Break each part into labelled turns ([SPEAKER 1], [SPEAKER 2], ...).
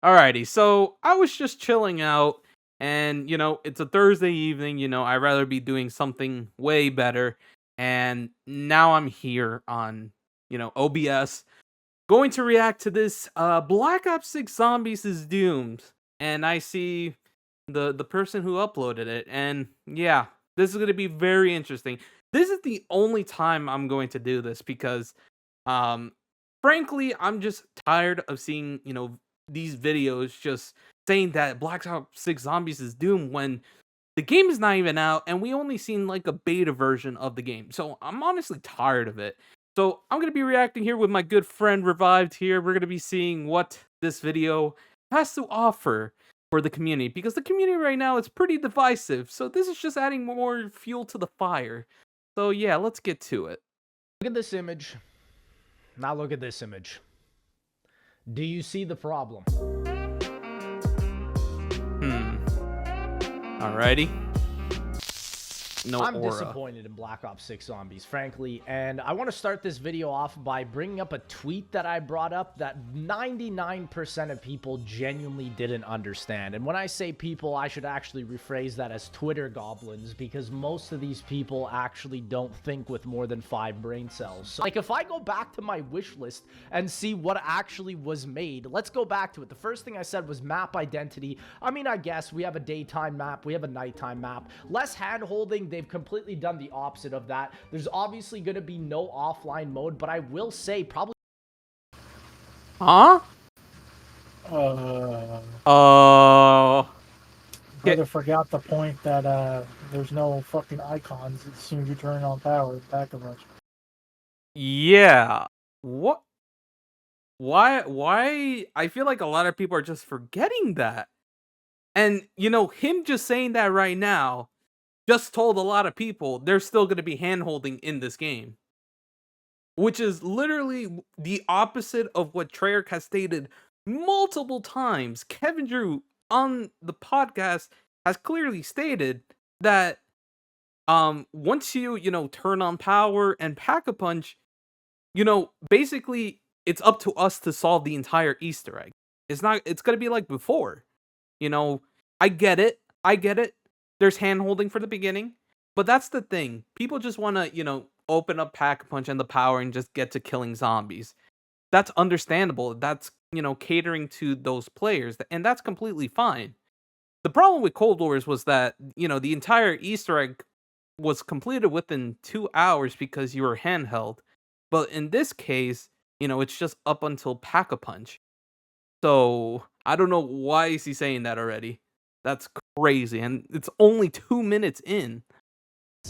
[SPEAKER 1] Alrighty, so I was just chilling out, and it's a Thursday evening. I'd rather be doing something way better, and now I'm here on OBS, going to react to this. Black Ops 6 Zombies is doomed, and I see the person who uploaded it, and yeah, this is going to be very interesting. This is the only time I'm going to do this because um, frankly, I'm just tired of seeing, these videos just saying that Black Ops 6 Zombies is doomed when the game is not even out and we only seen like a beta version of the game. So I'm honestly tired of it. So I'm going to be reacting here with my good friend Revived here. We're going to be seeing what this video has to offer for the community, because the community right now is pretty divisive. So this is just adding more fuel to the fire. So yeah, let's get to it.
[SPEAKER 2] Look at this image. Now look at this image. Do you see the problem?
[SPEAKER 1] Alrighty. No
[SPEAKER 2] I'm
[SPEAKER 1] aura.
[SPEAKER 2] disappointed in Black Ops 6 Zombies, frankly, and I want to start this video off by bringing up a tweet that I brought up that 99% of people genuinely didn't understand. And when I say people, I should actually rephrase that as Twitter goblins, because most of these people actually don't think with more than 5 brain cells. So, like, if I go back to my wish list and see what actually was made, let's go back to it. The first thing I said was map identity. I mean, I guess we have a daytime map, we have a nighttime map, less hand-holding. They've completely done the opposite of that. There's obviously going to be no offline mode, but I will say probably...
[SPEAKER 1] Huh?
[SPEAKER 3] Brother forgot the point that there's no fucking icons as soon as you turn on power. Back of us.
[SPEAKER 1] Yeah. What? Why? I feel like a lot of people are just forgetting that. And, him just saying that right now just told a lot of people there's still going to be handholding in this game. Which is literally the opposite of what Treyarch has stated multiple times. Kevin Drew on the podcast has clearly stated that once you turn on power and pack a punch, basically it's up to us to solve the entire Easter egg. It's gonna be like before. I get it. There's hand holding for the beginning, but that's the thing. People just want to, open up pack a punch and the power and just get to killing zombies. That's understandable. That's, catering to those players, and that's completely fine. The problem with Cold Wars was that, the entire Easter egg was completed within 2 hours because you were handheld. But in this case, it's just up until pack a punch. So I don't know why is he saying that already. That's crazy, and it's only 2 minutes in.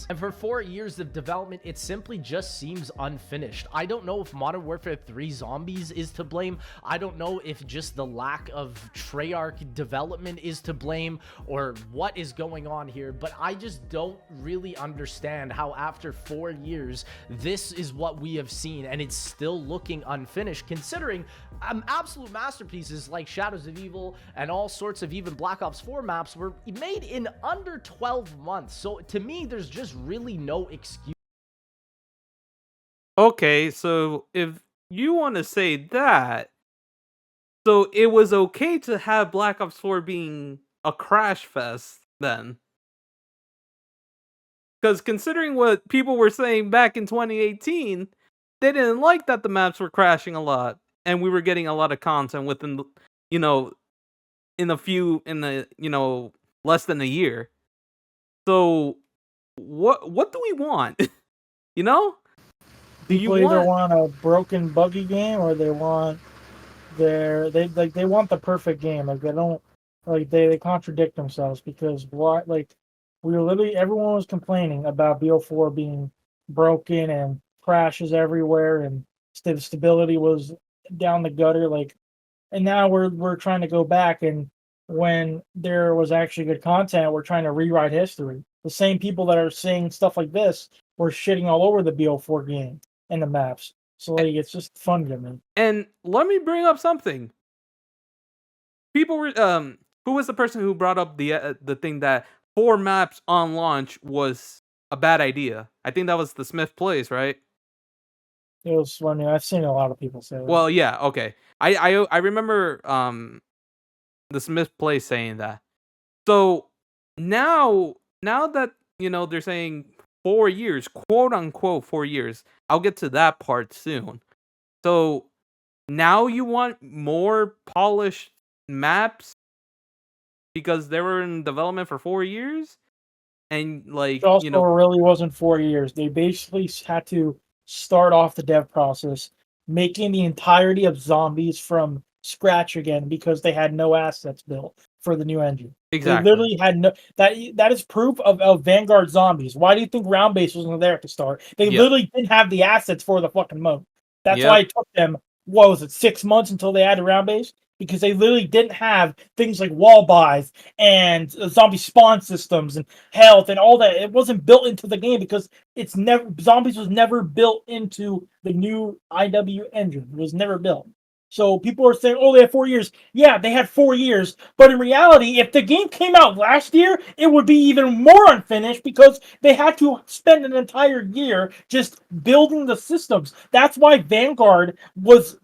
[SPEAKER 2] And for 4 years of development, it simply just seems unfinished. I don't know if Modern Warfare 3 Zombies is to blame. I don't know if just the lack of Treyarch development is to blame, or what is going on here, but I just don't really understand how after 4 years, this is what we have seen, and it's still looking unfinished, considering absolute masterpieces like Shadows of Evil and all sorts of even Black Ops 4 maps were made in under 12 months. So to me, there's just really no excuse.
[SPEAKER 1] Okay, so if you want to say that, so it was okay to have Black Ops 4 being a crash fest then. Because considering what people were saying back in 2018, they didn't like that the maps were crashing a lot and we were getting a lot of content within, less than a year. So what do we want? Do
[SPEAKER 3] People either want a broken, buggy game, or they want they want the perfect game. Like, they don't, like, they contradict themselves, because everyone was complaining about BO4 being broken and crashes everywhere, and the stability was down the gutter. Like, and now we're trying to go back, and when there was actually good content, we're trying to rewrite history. The same people that are saying stuff like this were shitting all over the BO4 game and the maps. So, like, it's just fun to me.
[SPEAKER 1] And let me bring up something. People were who was the person who brought up the thing that 4 maps on launch was a bad idea? I think that was the Smith Plays, right?
[SPEAKER 3] It was funny. I've seen a lot of people say that.
[SPEAKER 1] Well, yeah, okay. I remember misplay saying that. So now that they're saying 4 years, quote unquote 4 years. I'll get to that part soon. So now you want more polished maps because they were in development for 4 years, and
[SPEAKER 3] Which also really wasn't 4 years. They basically had to start off the dev process, making the entirety of zombies from scratch again because they had no assets built for the new engine. They
[SPEAKER 1] exactly.
[SPEAKER 3] literally had no that is proof of Vanguard zombies. Why do you think round base wasn't there at the start? They
[SPEAKER 1] Yep.
[SPEAKER 3] literally didn't have the assets for the fucking mode. That's
[SPEAKER 1] Yep.
[SPEAKER 3] why it took them, what was it, 6 months until they added round base? Because they literally didn't have things like wall buys and zombie spawn systems and health and all that. It wasn't built into the game because it's never zombies was never built into the new IW engine. It was never built. So people are saying, "Oh, they had 4 years." Yeah, they had 4 years, but in reality, if the game came out last year, it would be even more unfinished because they had to spend an entire year just building the systems. That's why Vanguard was.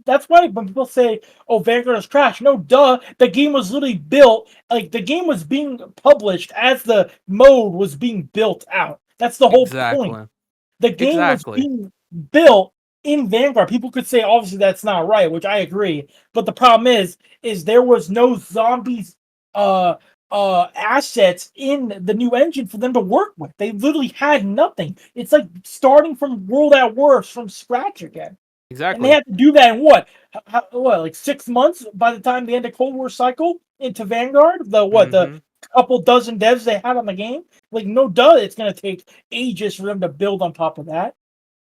[SPEAKER 3] That's why when people say, "Oh, Vanguard is trash," no, duh. The game was literally built, like the game was being published as the mode was being built out. That's the whole point.
[SPEAKER 1] Exactly.
[SPEAKER 3] The game was
[SPEAKER 1] Exactly.
[SPEAKER 3] being built in Vanguard. People could say obviously that's not right, which I agree. But the problem is there was no zombies assets in the new engine for them to work with. They literally had nothing. It's like starting from World at War from scratch again. And they
[SPEAKER 1] Exactly.
[SPEAKER 3] had to do that in what? Like 6 months by the time they end the Cold War cycle into Vanguard? The
[SPEAKER 1] Mhm.
[SPEAKER 3] couple dozen devs they had on the game? Like, no duh, it's going to take ages for them to build on top of that.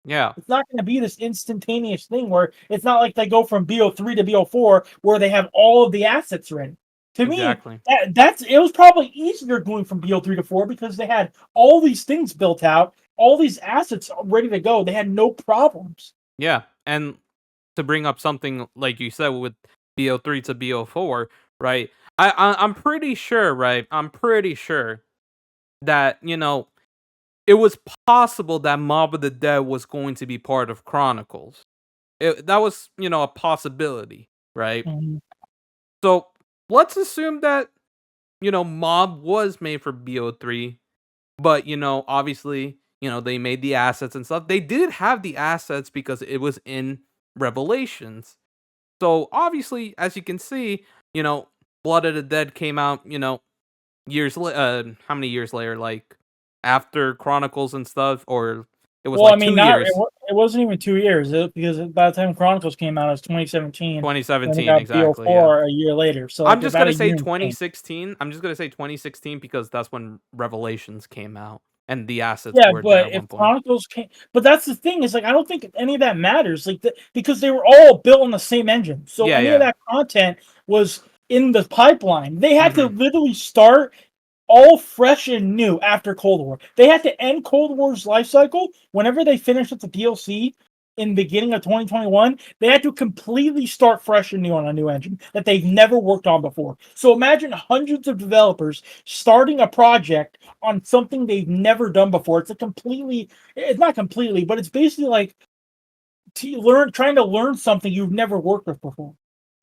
[SPEAKER 1] Yeah.
[SPEAKER 3] It's not going to be this instantaneous thing where it's not like they go from BO3 to BO4 where they have all of the assets ready. To me,
[SPEAKER 1] Exactly.
[SPEAKER 3] it was probably easier going from BO3 to 4 because they had all these things built out, all these assets ready to go. They had no problems.
[SPEAKER 1] Yeah. And to bring up something like you said with BO3 to BO4, right? I'm pretty sure, right? I'm pretty sure that, it was possible that Mob of the Dead was going to be part of Chronicles. That was, a possibility, right?
[SPEAKER 3] Mhm.
[SPEAKER 1] So let's assume that, Mob was made for BO3, but, obviously, they made the assets and stuff. They did have the assets because it was in Revelations. So obviously, as you can see, Blood of the Dead came out, how many years later? Like after Chronicles and stuff, or it was
[SPEAKER 3] Well, I
[SPEAKER 1] like
[SPEAKER 3] mean,
[SPEAKER 1] 2 years.
[SPEAKER 3] it wasn't even 2 years because by the time Chronicles came out, it was 2017, and we
[SPEAKER 1] 2017,
[SPEAKER 3] got
[SPEAKER 1] exactly. Yeah.
[SPEAKER 3] BO4 a year later. So
[SPEAKER 1] I'm
[SPEAKER 3] like
[SPEAKER 1] just
[SPEAKER 3] about
[SPEAKER 1] gonna
[SPEAKER 3] a
[SPEAKER 1] say
[SPEAKER 3] year and change.
[SPEAKER 1] 2016. I'm just gonna say 2016 because that's when Revelations came out and the assets
[SPEAKER 3] Yeah,
[SPEAKER 1] were there
[SPEAKER 3] but
[SPEAKER 1] at
[SPEAKER 3] if
[SPEAKER 1] one point.
[SPEAKER 3] Chronicles came, but that's the thing is like I don't think any of that matters. Like because they were all built on the same engine, so
[SPEAKER 1] Yeah,
[SPEAKER 3] any of
[SPEAKER 1] yeah.
[SPEAKER 3] that content was in the pipeline. They had to
[SPEAKER 1] Hmm.
[SPEAKER 3] literally start all fresh and new after Cold War. They had to end Cold War's life cycle whenever they finished with the DLC in the beginning of 2021. They had to completely start fresh and new on a new engine that they've never worked on before. So imagine hundreds of developers starting a project on something they've never done before. It's not completely, but it's basically like trying to learn something you've never worked with before.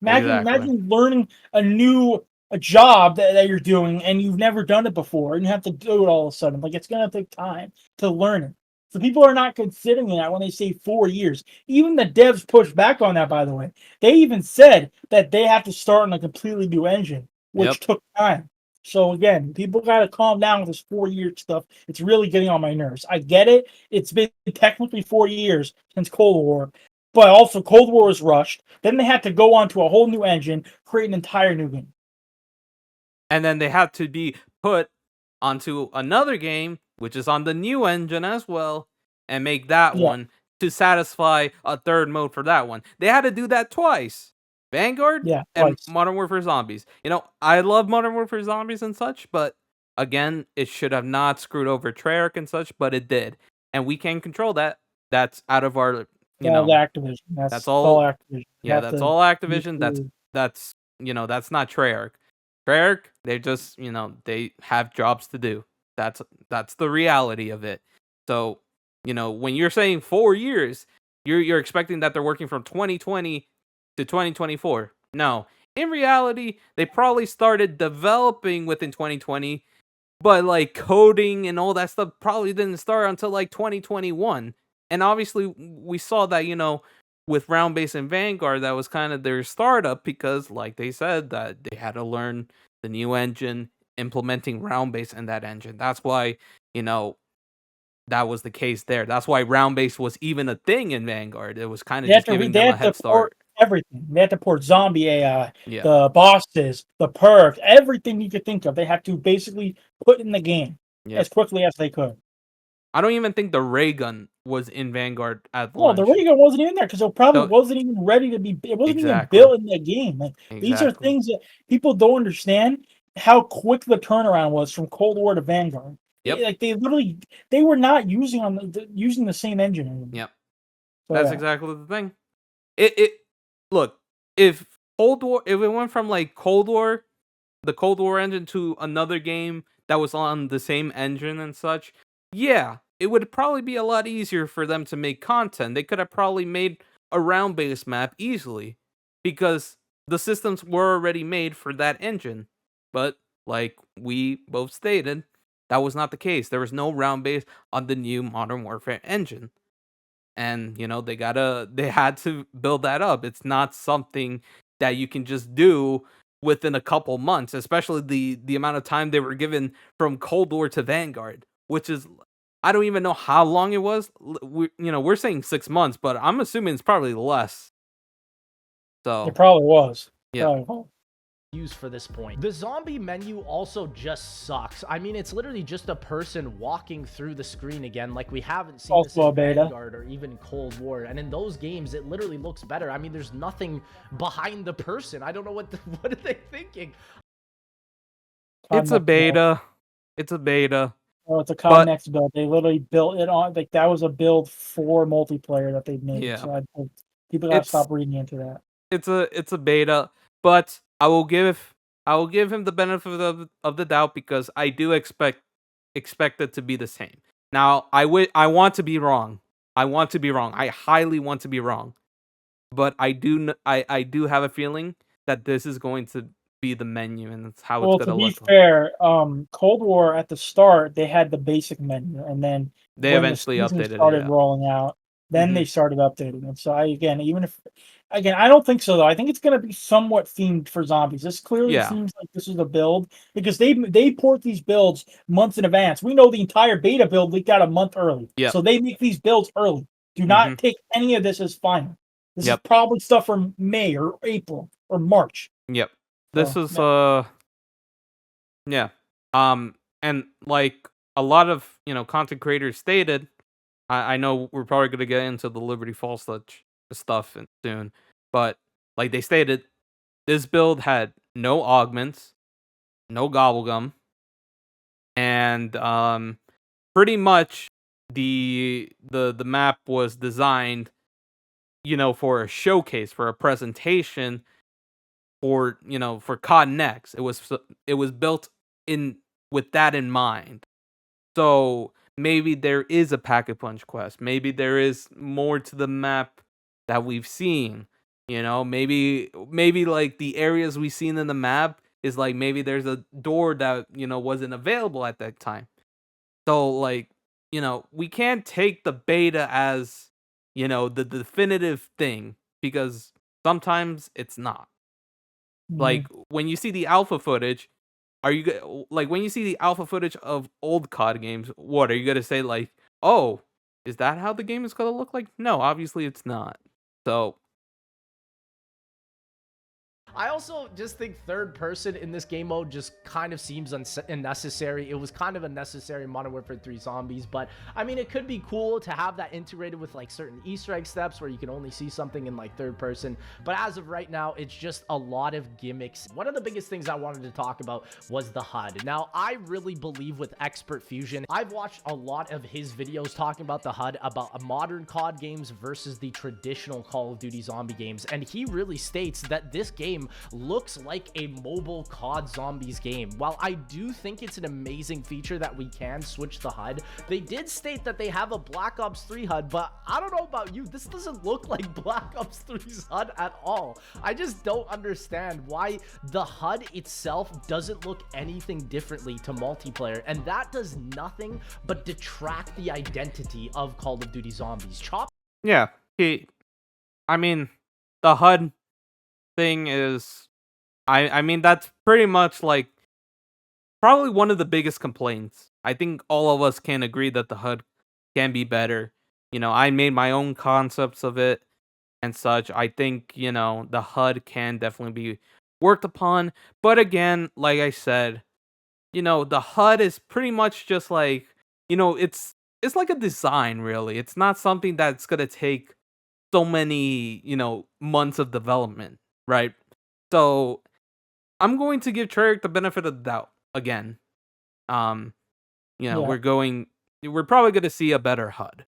[SPEAKER 1] Exactly.
[SPEAKER 3] Imagine learning a job that you're doing and you've never done it before and you have to do it all of a sudden. Like it's gonna take time to learn it. So people are not considering that when they say 4 years. Even the devs pushed back on that, by the way. They even said that they have to start on a completely new engine, which
[SPEAKER 1] Yep.
[SPEAKER 3] took time. So again, people gotta calm down with this 4 year stuff. It's really getting on my nerves. I get it. It's been technically 4 years since Cold War, but also Cold War was rushed. Then they had to go on to a whole new engine, create an entire new game.
[SPEAKER 1] And then they had to be put onto another game, which is on the new engine as well, and make that
[SPEAKER 3] Yeah,
[SPEAKER 1] one to satisfy a third mode for that one. They had to do that twice. Vanguard
[SPEAKER 3] yeah,
[SPEAKER 1] and
[SPEAKER 3] twice.
[SPEAKER 1] Modern Warfare Zombies. I love Modern Warfare Zombies and such, but again, it should have not screwed over Treyarch and such, but it did. And we can't control that. That's out of our, you
[SPEAKER 3] All
[SPEAKER 1] know,
[SPEAKER 3] Activision.
[SPEAKER 1] that's
[SPEAKER 3] It's all
[SPEAKER 1] all.
[SPEAKER 3] Activision. You
[SPEAKER 1] Yeah,
[SPEAKER 3] have
[SPEAKER 1] that's
[SPEAKER 3] to
[SPEAKER 1] all
[SPEAKER 3] make
[SPEAKER 1] Activision. That's
[SPEAKER 3] sure.
[SPEAKER 1] that's that's not Treyarch. Treyarch, they just they have jobs to do. That's the reality of it. So when you're saying 4 years, you're expecting that they're working from 2020 to 2024. No, in reality, they probably started developing within 2020, but like coding and all that stuff probably didn't start until like 2021. And obviously, we saw that, with Round Base and Vanguard, that was kind of their startup because, like they said, that they had to learn the new engine, implementing Round Base in that engine. That's why, you know, that was the case there. That's why Round Base was even a thing in Vanguard. It was kind of just giving
[SPEAKER 3] they
[SPEAKER 1] them a
[SPEAKER 3] had to
[SPEAKER 1] head
[SPEAKER 3] port
[SPEAKER 1] start.
[SPEAKER 3] everything. They had to port zombie AI,
[SPEAKER 1] Yeah.
[SPEAKER 3] the bosses, the perks, everything you could think of. They had to basically put in the game
[SPEAKER 1] Yep.
[SPEAKER 3] as quickly as they could.
[SPEAKER 1] I don't even think the ray gun was in Vanguard at
[SPEAKER 3] Well, the
[SPEAKER 1] launch.
[SPEAKER 3] ray gun wasn't in there because it probably
[SPEAKER 1] So
[SPEAKER 3] wasn't even ready to be. It wasn't even
[SPEAKER 1] exactly,
[SPEAKER 3] built in the game. Like, these are
[SPEAKER 1] exactly.
[SPEAKER 3] things that people don't understand how quick the turnaround was from Cold War to Vanguard.
[SPEAKER 1] Yep,
[SPEAKER 3] Like they were not using using the same engine anymore.
[SPEAKER 1] yep.
[SPEAKER 3] So
[SPEAKER 1] That's
[SPEAKER 3] yeah.
[SPEAKER 1] exactly the thing. It look, if if it went from like the Cold War engine to another game that was on the same engine and such, yeah, it would probably be a lot easier for them to make content. They could have probably made a round based map easily because the systems were already made for that engine. But like we both stated, that was not the case. There was no round base on the new Modern Warfare engine. And they had to build that up. It's not something that you can just do within a couple months, especially the amount of time they were given from Cold War to Vanguard, which is, I don't even know how long it was. We're saying 6 months, but I'm assuming it's probably less. So
[SPEAKER 3] It probably was.
[SPEAKER 1] yeah.
[SPEAKER 3] Probably was.
[SPEAKER 2] Use for this point. The zombie menu also just sucks. I mean, it's literally just a person walking through the screen again, like we haven't seen this in Vanguard or even Cold War. And in those games, it literally looks better. I mean, there's nothing behind the person. I don't know what are they thinking.
[SPEAKER 1] It's a beta. It's a beta.
[SPEAKER 3] Oh, it's a COD Next build. They literally built it on, like, that was a build for multiplayer that they made.
[SPEAKER 1] Yeah.
[SPEAKER 3] So people gotta stop reading into that.
[SPEAKER 1] It's a beta, but I will give him the benefit of the doubt because I do expect it to be the same. Now, I want to be wrong. I highly want to be wrong. But I do have a feeling that this is going to be the menu and that's how it's going
[SPEAKER 3] to
[SPEAKER 1] to
[SPEAKER 3] be
[SPEAKER 1] look.
[SPEAKER 3] fair, Cold War at the start they had the basic menu, and then
[SPEAKER 1] They
[SPEAKER 3] when
[SPEAKER 1] eventually
[SPEAKER 3] the season
[SPEAKER 1] updated
[SPEAKER 3] started
[SPEAKER 1] it.
[SPEAKER 3] rolling out, then they started updating it. So I don't think so though. I think it's going to be somewhat themed for zombies. This clearly seems like this is a build because they port these builds months in advance. We know the entire beta build leaked out a month early.
[SPEAKER 1] Yep.
[SPEAKER 3] So they make these builds early. Do not take any of this as final. This is probably stuff from May or April or March.
[SPEAKER 1] Yep. This is yeah. And like a lot of content creators stated, I know we're probably gonna get into the Liberty Falls stuff soon, but like they stated, this build had no augments, no gobblegum, and pretty much the map was designed, for a showcase, for a presentation, for COD Next. It was built in with that in mind. So maybe there is a pack a punch quest. Maybe there is more to the map that we've seen. Maybe like the areas we've seen in the map is like maybe there's a door that wasn't available at that time. So like we can't take the beta as the definitive thing because sometimes it's not. Like when you see the alpha footage, when you see the alpha footage of old COD games, what are you gonna say? Like, oh, is that how the game is gonna look like? No, obviously it's not. So
[SPEAKER 2] I also just think third person in this game mode just kind of seems unnecessary. It was kind of unnecessary in Modern Warfare 3 Zombies, but I mean, it could be cool to have that integrated with like certain Easter egg steps where you can only see something in like third person. But as of right now, it's just a lot of gimmicks. One of the biggest things I wanted to talk about was the HUD. Now, I really believe with Expert Fusion, I've watched a lot of his videos talking about the HUD, about modern COD games versus the traditional Call of Duty zombie games. And he really states that this game game looks like a mobile COD Zombies game. While I do think it's an amazing feature that we can switch the HUD, they did state that they have a Black Ops 3 HUD, but I don't know about you, this doesn't look like Black Ops 3's HUD at all. I just don't understand why the HUD itself doesn't look anything differently to multiplayer, and that does nothing but detract the identity of Call of Duty Zombies.
[SPEAKER 1] Yeah, I mean, the HUD thing is, I mean, that's pretty much like probably one of the biggest complaints. I think all of us can agree that the HUD can be better. I made my own concepts of it and such. I think, the HUD can definitely be worked upon. But again, like I said, the HUD is pretty much just like, it's like a design really. It's not something that's gonna take so many, months of development, right? So I'm going to give Treyarch the benefit of the doubt again. Um,
[SPEAKER 3] Yeah.
[SPEAKER 1] we're probably gonna see a better HUD.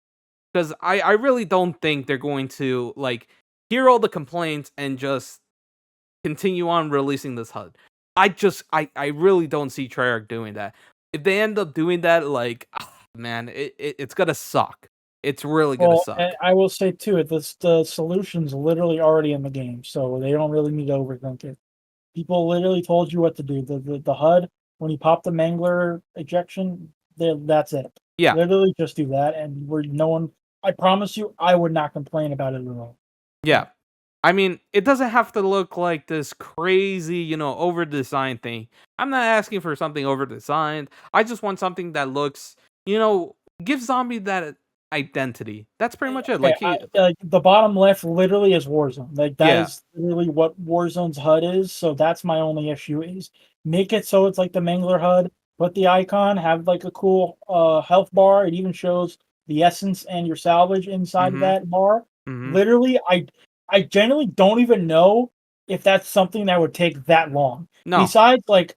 [SPEAKER 1] Because I really don't think they're going to like hear all the complaints and just continue on releasing this HUD. I really don't see Treyarch doing that. If they end up doing that, like, man, it's gonna suck. It's really gonna
[SPEAKER 3] Well,
[SPEAKER 1] suck.
[SPEAKER 3] and I will say too, the solution's literally already in the game, so they don't really need to overthink it. People literally told you what to do. The HUD, when you pop the Mangler ejection, that's it.
[SPEAKER 1] Yeah.
[SPEAKER 3] Literally just do that, and we're no one. I promise you, I would not complain about it at all.
[SPEAKER 1] Yeah. I mean, it doesn't have to look like this crazy, over designed thing. I'm not asking for something over designed. I just want something that looks, give zombie that identity. That's pretty much it.
[SPEAKER 3] Okay,
[SPEAKER 1] Like
[SPEAKER 3] the bottom left literally is Warzone. Like that
[SPEAKER 1] Yeah.
[SPEAKER 3] is literally what Warzone's HUD is. So that's my only issue is make it so it's like the Mangler HUD. Put the icon, have like a cool health bar. It even shows the essence and your salvage inside of that bar. Literally, I genuinely don't even know if that's something that would take that long.
[SPEAKER 1] No.
[SPEAKER 3] Besides, like,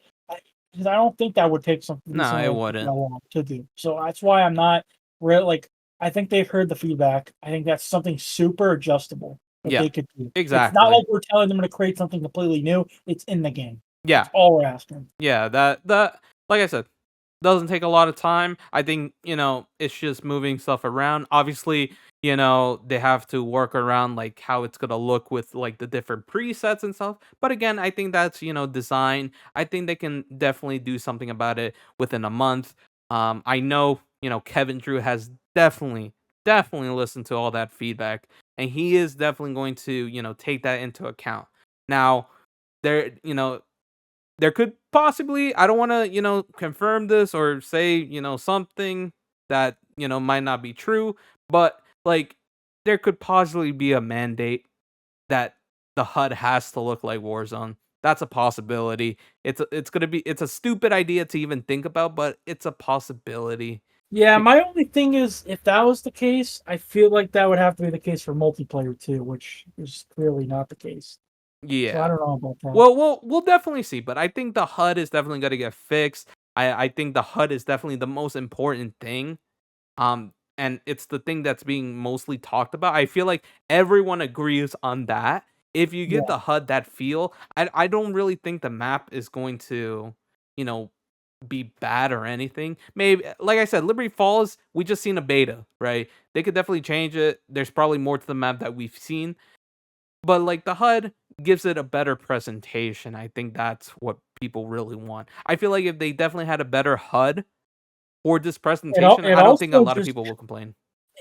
[SPEAKER 3] because I don't think that would take something
[SPEAKER 1] No, it
[SPEAKER 3] that
[SPEAKER 1] wouldn't.
[SPEAKER 3] long to do. So that's why I'm not real. Like, I think they've heard the feedback. I think that's something super adjustable that
[SPEAKER 1] Yeah,
[SPEAKER 3] they could do.
[SPEAKER 1] exactly.
[SPEAKER 3] It's not like we're telling them to create something completely new. It's in the game.
[SPEAKER 1] Yeah.
[SPEAKER 3] That's all we're asking.
[SPEAKER 1] Yeah, that like I said, doesn't take a lot of time. I think, it's just moving stuff around. Obviously, they have to work around like how it's gonna look with like the different presets and stuff. But again, I think that's, design. I think they can definitely do something about it within a month. I know, Kevin Drew has definitely listened to all that feedback, and he is definitely going to, take that into account. Now, there, there could possibly, I don't want to, confirm this or say, something that, might not be true, but like there could possibly be a mandate that the HUD has to look like Warzone. That's a possibility. It's a stupid idea to even think about, but it's a possibility.
[SPEAKER 3] Yeah, my only thing is if that was the case, I feel like that would have to be the case for multiplayer too, which is clearly not the case.
[SPEAKER 1] Yeah.
[SPEAKER 3] So I don't know about that.
[SPEAKER 1] Well, we'll definitely see, but I think the HUD is definitely going to get fixed. I think the HUD is definitely the most important thing. And it's the thing that's being mostly talked about. I feel like everyone agrees on that. If you give the HUD that feel, I don't really think the map is going to, be bad or anything. Maybe, like I said, Liberty Falls, we just seen a beta, right? They could definitely change it. There's probably more to the map that we've seen. But like the HUD gives it a better presentation. I think that's what people really want. I feel like if they definitely had a better HUD for this presentation, I don't think a lot of people will complain.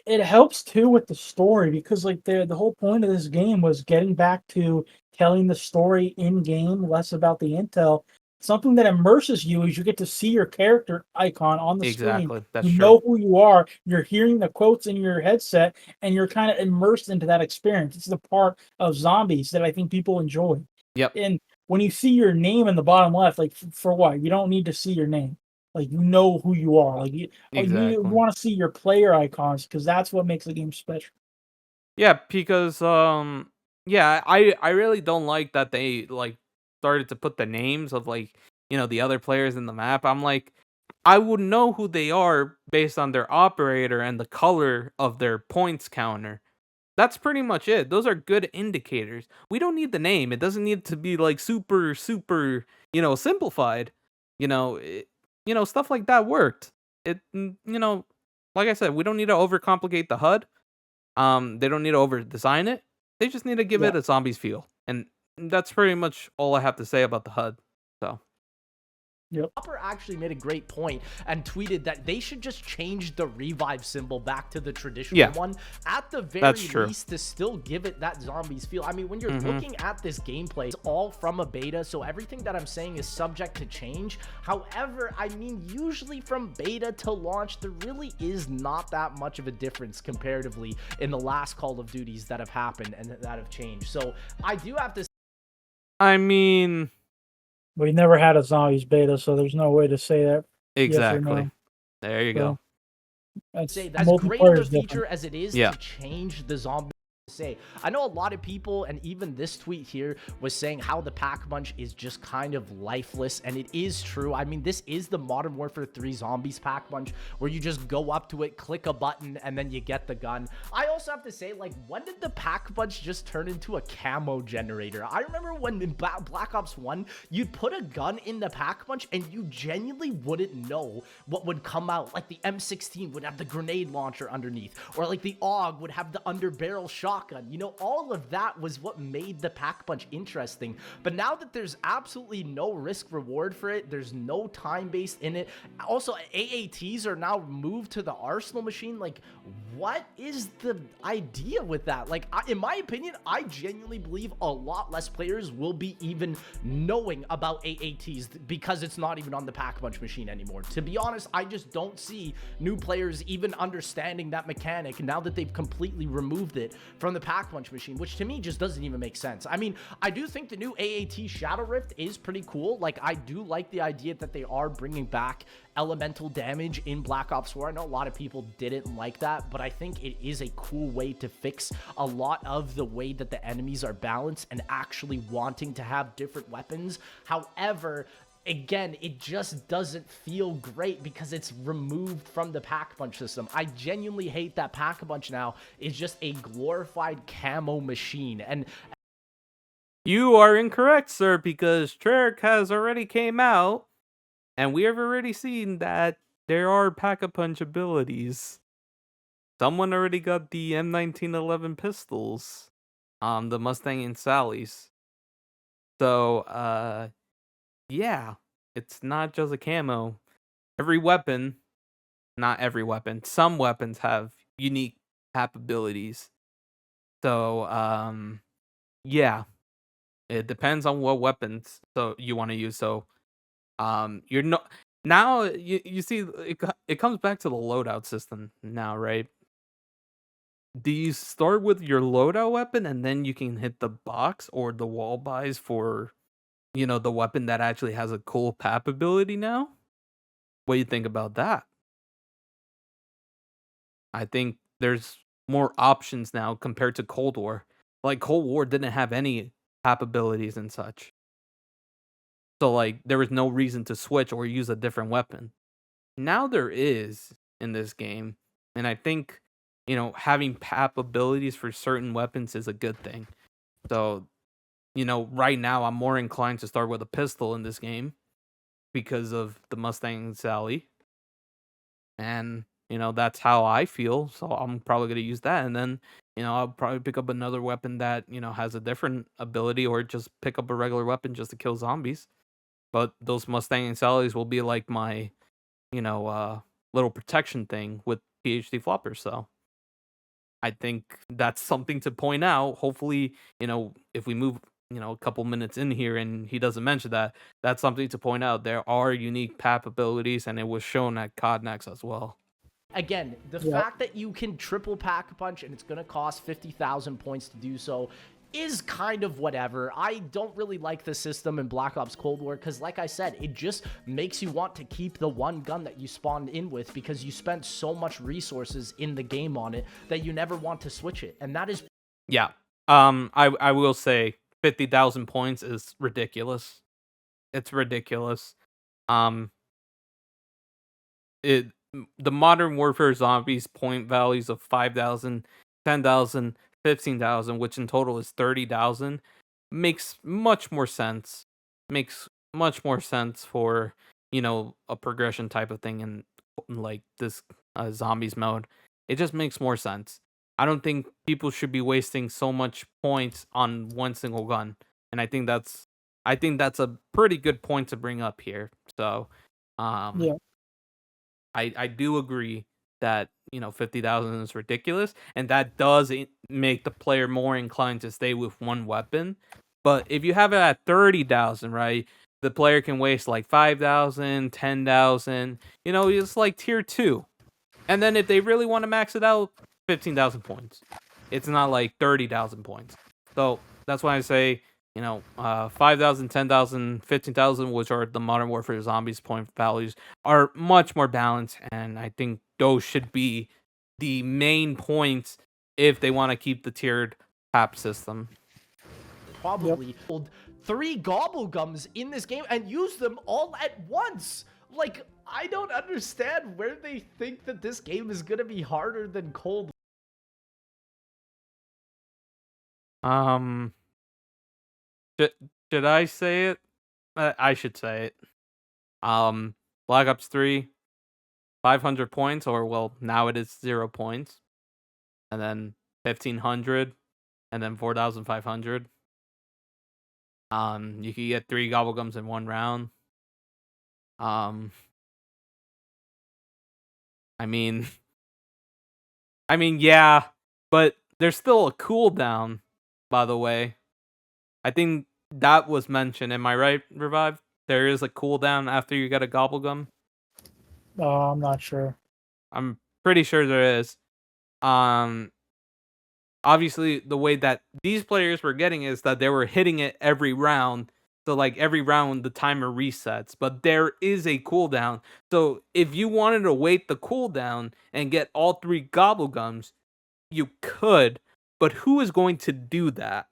[SPEAKER 3] It helps too with the story because like the whole point of this game was getting back to telling the story in game, less about the intel. Something that immerses you is you get to see your character icon on the screen.
[SPEAKER 1] Exactly. That's
[SPEAKER 3] You
[SPEAKER 1] true.
[SPEAKER 3] know who you are. You're hearing the quotes in your headset, and you're kind of immersed into that experience. It's the part of zombies that I think people enjoy.
[SPEAKER 1] Yep.
[SPEAKER 3] And when you see your name in the bottom left, like for what? You don't need to see your name. Like you know who you are. Like you
[SPEAKER 1] Exactly.
[SPEAKER 3] want to see your player icons because that's what makes the game special.
[SPEAKER 1] Yeah, because yeah, I really don't like that they like started to put the names of like, the other players in the map. I'm like, I would know who they are based on their operator and the color of their points counter. That's pretty much it. Those are good indicators. We don't need the name. It doesn't need to be like super, super, simplified. Stuff like that worked. Like I said, we don't need to overcomplicate the HUD. They don't need to over design it. They just need to give
[SPEAKER 3] Yeah.
[SPEAKER 1] it a zombies feel. And that's pretty much all I have to say about the HUD. So.
[SPEAKER 3] Yep.
[SPEAKER 2] Hopper actually made a great point and tweeted that they should just change the revive symbol back to the traditional one at the very least to still give it that zombies feel. I mean, when you're looking at this gameplay, it's all from a beta, so everything that I'm saying is subject to change. However, I mean, usually from beta to launch, there really is not that much of a difference comparatively in the last Call of Duties that have happened and that have changed. So I do have to.
[SPEAKER 1] I mean,
[SPEAKER 3] we never had a zombies beta, so there's no way to say that.
[SPEAKER 1] Exactly.
[SPEAKER 3] Yes or no.
[SPEAKER 1] There you go.
[SPEAKER 3] That's
[SPEAKER 2] say as great of a feature as it is to change the zombie. Say, I know a lot of people, and even this tweet here was saying how the pack bunch is just kind of lifeless, and it is true. I mean, this is the Modern Warfare 3 zombies pack bunch where you just go up to it, click a button, and then you get the gun. I also have to say, like, when did the pack bunch just turn into a camo generator? I remember when in Black Ops 1 you'd put a gun in the pack bunch and you genuinely wouldn't know what would come out. Like the M16 would have the grenade launcher underneath, or like the AUG would have the underbarrel shotgun. All of that was what made the pack bunch interesting. But now that there's absolutely no risk reward for it, there's no time based in it. Also, AATs are now moved to the Arsenal machine. Like, what is the idea with that? Like, in my opinion, I genuinely believe a lot less players will be even knowing about AATs because it's not even on the pack bunch machine anymore. To be honest, I just don't see new players even understanding that mechanic now that they've completely removed it from the pack punch machine, which to me just doesn't even make sense. I mean, I do think the new AAT Shadow Rift is pretty cool. Like, I do like the idea that they are bringing back elemental damage in Black Ops 4. I know a lot of people didn't like that, but I think it is a cool way to fix a lot of the way that the enemies are balanced and actually wanting to have different weapons. However, again, it just doesn't feel great because it's removed from the pack punch system. I genuinely hate that pack punch now is just a glorified camo machine. And
[SPEAKER 1] you are incorrect, sir, because Treyarch has already came out and we have already seen that there are pack-a-punch abilities. Someone already got the M1911 pistols, the Mustang and Sally's. So, yeah, it's not just a camo. Every weapon, not every weapon, some weapons have unique capabilities. So, yeah, it depends on what weapons you want to use. So, you're not now. You see, it comes back to the loadout system now, right? Do you start with your loadout weapon and then you can hit the box or the wall buys for, the weapon that actually has a cool pap ability now? What do you think about that? I think there's more options now compared to Cold War. Like, Cold War didn't have any pap abilities and such. So, like, there was no reason to switch or use a different weapon. Now there is in this game, and I think, having pap abilities for certain weapons is a good thing. So, right now I'm more inclined to start with a pistol in this game because of the Mustang and Sally. And, that's how I feel. So I'm probably going to use that. And then, I'll probably pick up another weapon that, has a different ability, or just pick up a regular weapon just to kill zombies. But those Mustang and Sallies will be like my, little protection thing with PhD floppers. So I think that's something to point out. Hopefully, if we move, a couple minutes in here and he doesn't mention that, that's something to point out. There are unique pap abilities, and it was shown at COD Next as well.
[SPEAKER 2] Again, the fact that you can triple pack a punch and it's going to cost 50,000 points to do so is kind of whatever. I don't really like the system in Black Ops Cold War because, like I said, it just makes you want to keep the one gun that you spawned in with because you spent so much resources in the game on it that you never want to switch it. And that is...
[SPEAKER 1] Yeah. I will say 50,000 points is ridiculous. It's ridiculous. The Modern Warfare Zombies point values of 5,000, 10,000, 15,000, which in total is 30,000, makes much more sense. Makes much more sense for, a progression type of thing in like this zombies mode. It just makes more sense. I don't think people should be wasting so much points on one single gun. And I think that's a pretty good point to bring up here. So, um
[SPEAKER 3] Yeah.
[SPEAKER 1] I do agree that 50,000 is ridiculous, and that does make the player more inclined to stay with one weapon. But if you have it at 30,000, right, the player can waste like 5,000, 10,000. It's like tier two. And then if they really want to max it out, 15,000 points. It's not like 30,000 points. So that's why I say, 5,000, 10,000, 15,000, which are the Modern Warfare Zombies point values, are much more balanced. And I think those should be the main points if they want to keep the tiered cap system.
[SPEAKER 2] Probably hold 3 Gobblegums in this game and use them all at once. Like, I don't understand where they think that this game is gonna be harder than Cold.
[SPEAKER 1] Um, should I say it? I should say it. Black Ops 3, 500 points, or well, now it is 0 points, and then 1,500, and then 4,500. You can get 3 Gobblegums in one round. I mean, yeah, but there's still a cooldown, by the way. I think that was mentioned. Am I right, Revive? There is a cooldown after you get a Gobblegum.
[SPEAKER 3] I'm not sure.
[SPEAKER 1] I'm pretty sure there is. Obviously, the way that these players were getting is that they were hitting it every round. So, like, every round, the timer resets. But there is a cooldown. So, if you wanted to wait the cooldown and get all 3 Gobblegums, you could. But who is going to do that?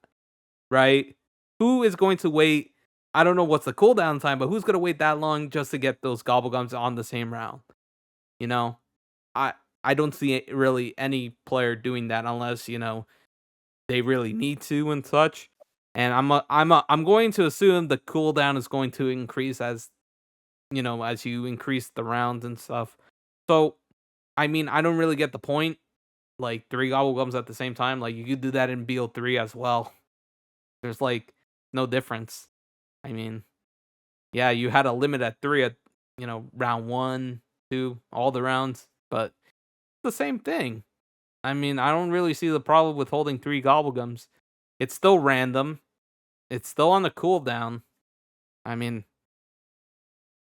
[SPEAKER 1] Right? Who is going to wait? I don't know what's the cooldown time, but who's going to wait that long just to get those Gobblegums on the same round? I I don't see really any player doing that unless, they really need to and such. And I'm going to assume the cooldown is going to increase as, as you increase the rounds and stuff. So, I mean, I don't really get the point. Like 3 Gobblegums at the same time, like you could do that in BO3 as well. There's like no difference. I mean, yeah, you had a limit at 3 at, round 1, 2, all the rounds, but the same thing. I mean, I don't really see the problem with holding 3 Gobblegums. It's still random. It's still on the cooldown. I mean,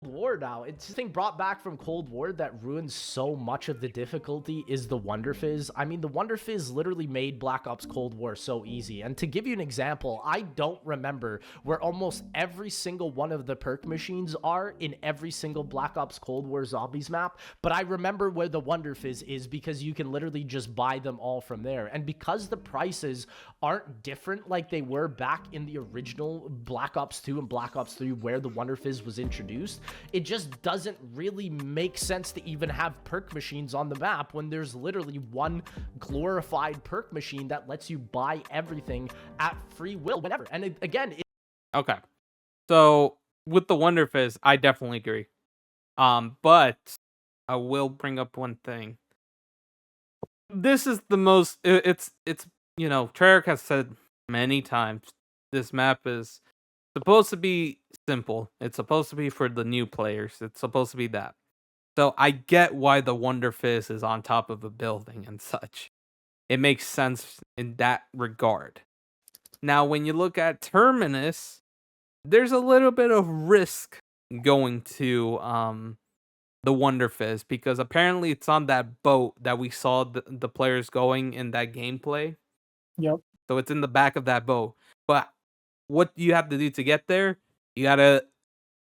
[SPEAKER 2] War now. It's something brought back from Cold War that ruins so much of the difficulty is the Wonder Fizz. I mean, the Wonder Fizz literally made Black Ops Cold War so easy. And to give you an example, I don't remember where almost every single one of the perk machines are in every single Black Ops Cold War Zombies map, but I remember where the Wonder Fizz is because you can literally just buy them all from there. And because the prices aren't different like they were back in the original Black Ops 2 and Black Ops 3 where the Wonder Fizz was introduced, it just doesn't really make sense to even have perk machines on the map when there's literally one glorified perk machine that lets you buy everything at free will whenever. And
[SPEAKER 1] okay. So with the Wonder Fizz, I definitely agree. But I will bring up one thing. This is the most. It's Treyarch has said many times this map is supposed to be simple. It's supposed to be for the new players. It's supposed to be that. So I get why the Wonder Fizz is on top of a building and such. It makes sense in that regard. Now, when you look at Terminus, there's a little bit of risk going to the Wonder Fizz because apparently it's on that boat that we saw the players going in that gameplay.
[SPEAKER 3] Yep.
[SPEAKER 1] So it's in the back of that boat. But what you have to do to get there, you gotta,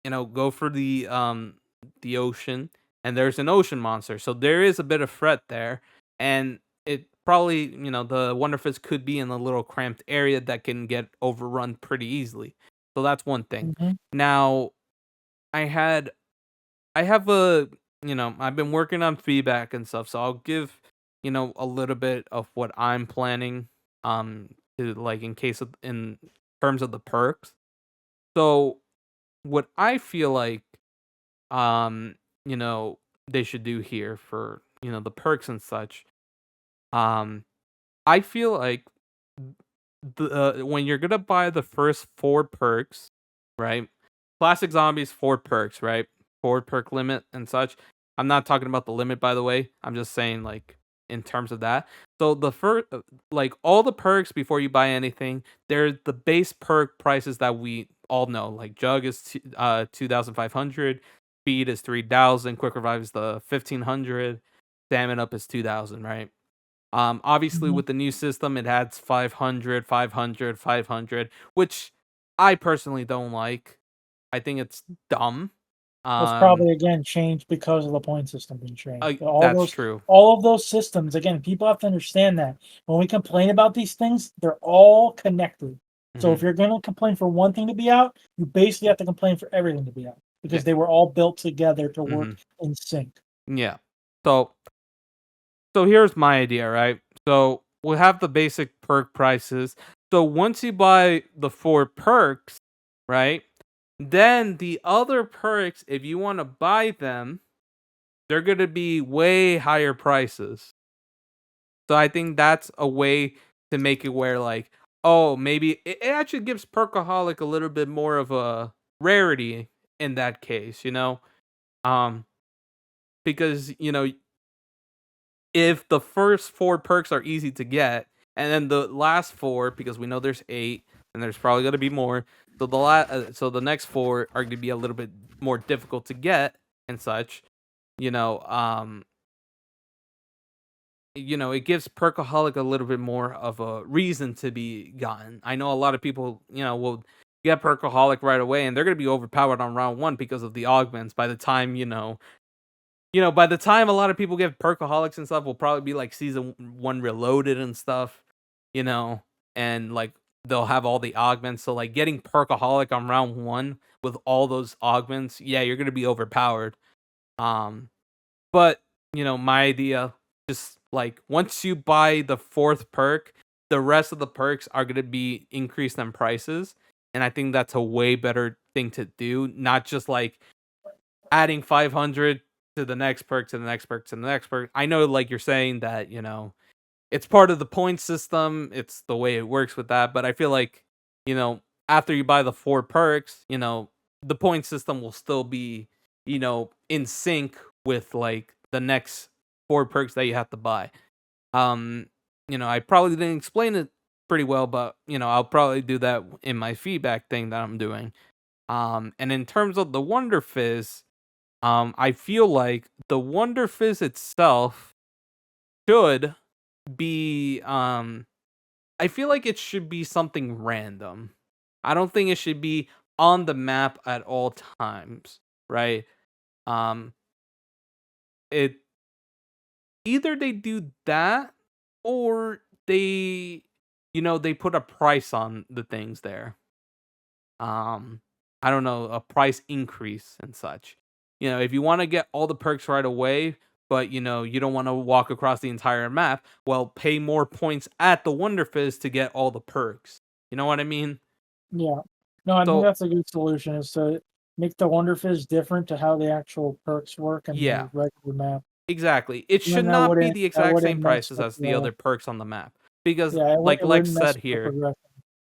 [SPEAKER 1] go for the ocean, and there's an ocean monster. So there is a bit of threat there, and it probably, the Wonder Fizz could be in a little cramped area that can get overrun pretty easily. So that's one thing.
[SPEAKER 3] Mhm.
[SPEAKER 1] Now, I have I've been working on feedback and stuff, so I'll give, a little bit of what I'm planning to like in terms of the perks. So what I feel like um you know they should do here for the perks and such, um I feel like the when you're gonna buy the first 4 perks, right? Classic zombies, 4 perks, right? 4 perk limit and such. I'm not talking about the limit, by the way. I'm just saying, like, in terms of that. So the first, like, all the perks before you buy anything, they're the base perk prices that we all know. Like, Jug is 2,500, Speed is 3,000, Quick Revive is the 1,500, Stamina up is 2,000, right? Obviously
[SPEAKER 3] Mhm.
[SPEAKER 1] with the new system, it adds 500, 500, 500, which I personally don't like. I think it's dumb.
[SPEAKER 3] That's
[SPEAKER 1] Um,
[SPEAKER 3] probably again changed because of the point system being changed.
[SPEAKER 1] that's true.
[SPEAKER 3] All of those systems, again, people have to understand that when we complain about these things, they're all connected. So if
[SPEAKER 1] Hmm.
[SPEAKER 3] you're going to complain for one thing to be out, you basically have to complain for everything to be out
[SPEAKER 1] Yeah.
[SPEAKER 3] because they were all built together to
[SPEAKER 1] Hmm.
[SPEAKER 3] work in sync.
[SPEAKER 1] Yeah. So here's my idea, right? So we'll have the basic perk prices. So once you buy the 4 perks, right? Then the other perks, if you want to buy them, they're gonna be way higher prices. So I think that's a way to make it where like, oh, maybe it actually gives Perkaholic a little bit more of a rarity in that case, Um, because if the first 4 perks are easy to get, and then the last 4, because we know there's 8, and there's probably gonna be more. So so the next 4 are gonna be a little bit more difficult to get and such. You know, um, it gives Perkaholic a little bit more of a reason to be gotten. I know a lot of people, will get Perkaholic right away, and they're gonna be overpowered on round 1 because of the augments. By the time by the time a lot of people get Perkaholics and stuff, will probably be like season 1 reloaded and stuff, you know, and like they'll have all the augments. So like getting Perkaholic on round 1 with all those augments, yeah, you're gonna be overpowered. Um, but, my idea, just like once you buy the 4th perk, the rest of the perks are going to be increased in prices. And I think that's a way better thing to do, not just like adding 500 to the next perk, to the next perk, to the next perk. I know, like you're saying that, it's part of the point system, it's the way it works with that. But I feel like, after you buy the 4 perks, the point system will still be, in sync with like the next 4 perks that you have to buy. Um, I probably didn't explain it pretty well, but I'll probably do that in my feedback thing that I'm doing. And in terms of the Wonder Fizz, I feel like the Wonder Fizz itself should be I feel like it should be something random. I don't think it should be on the map at all times, right? Um it Either they do that, or they put a price on the things there. Um I don't know, a price increase and such. If you want to get all the perks right away, but you don't want to walk across the entire map, well, pay more points at the Wonder Fizz to get all the perks. You know what I mean?
[SPEAKER 3] Yeah. No, I think
[SPEAKER 1] So
[SPEAKER 3] that's a good solution is to make the Wonder Fizz different to how the actual perks work in
[SPEAKER 1] yeah,
[SPEAKER 3] the regular map.
[SPEAKER 1] exactly. It
[SPEAKER 3] And then
[SPEAKER 1] should not be the
[SPEAKER 3] that
[SPEAKER 1] exact
[SPEAKER 3] wouldn't
[SPEAKER 1] same
[SPEAKER 3] mess
[SPEAKER 1] prices
[SPEAKER 3] with
[SPEAKER 1] as the
[SPEAKER 3] the
[SPEAKER 1] other perks on the map. Because
[SPEAKER 3] yeah,
[SPEAKER 1] like
[SPEAKER 3] it
[SPEAKER 1] Lex
[SPEAKER 3] wouldn't mess
[SPEAKER 1] said
[SPEAKER 3] with the
[SPEAKER 1] here,
[SPEAKER 3] progression.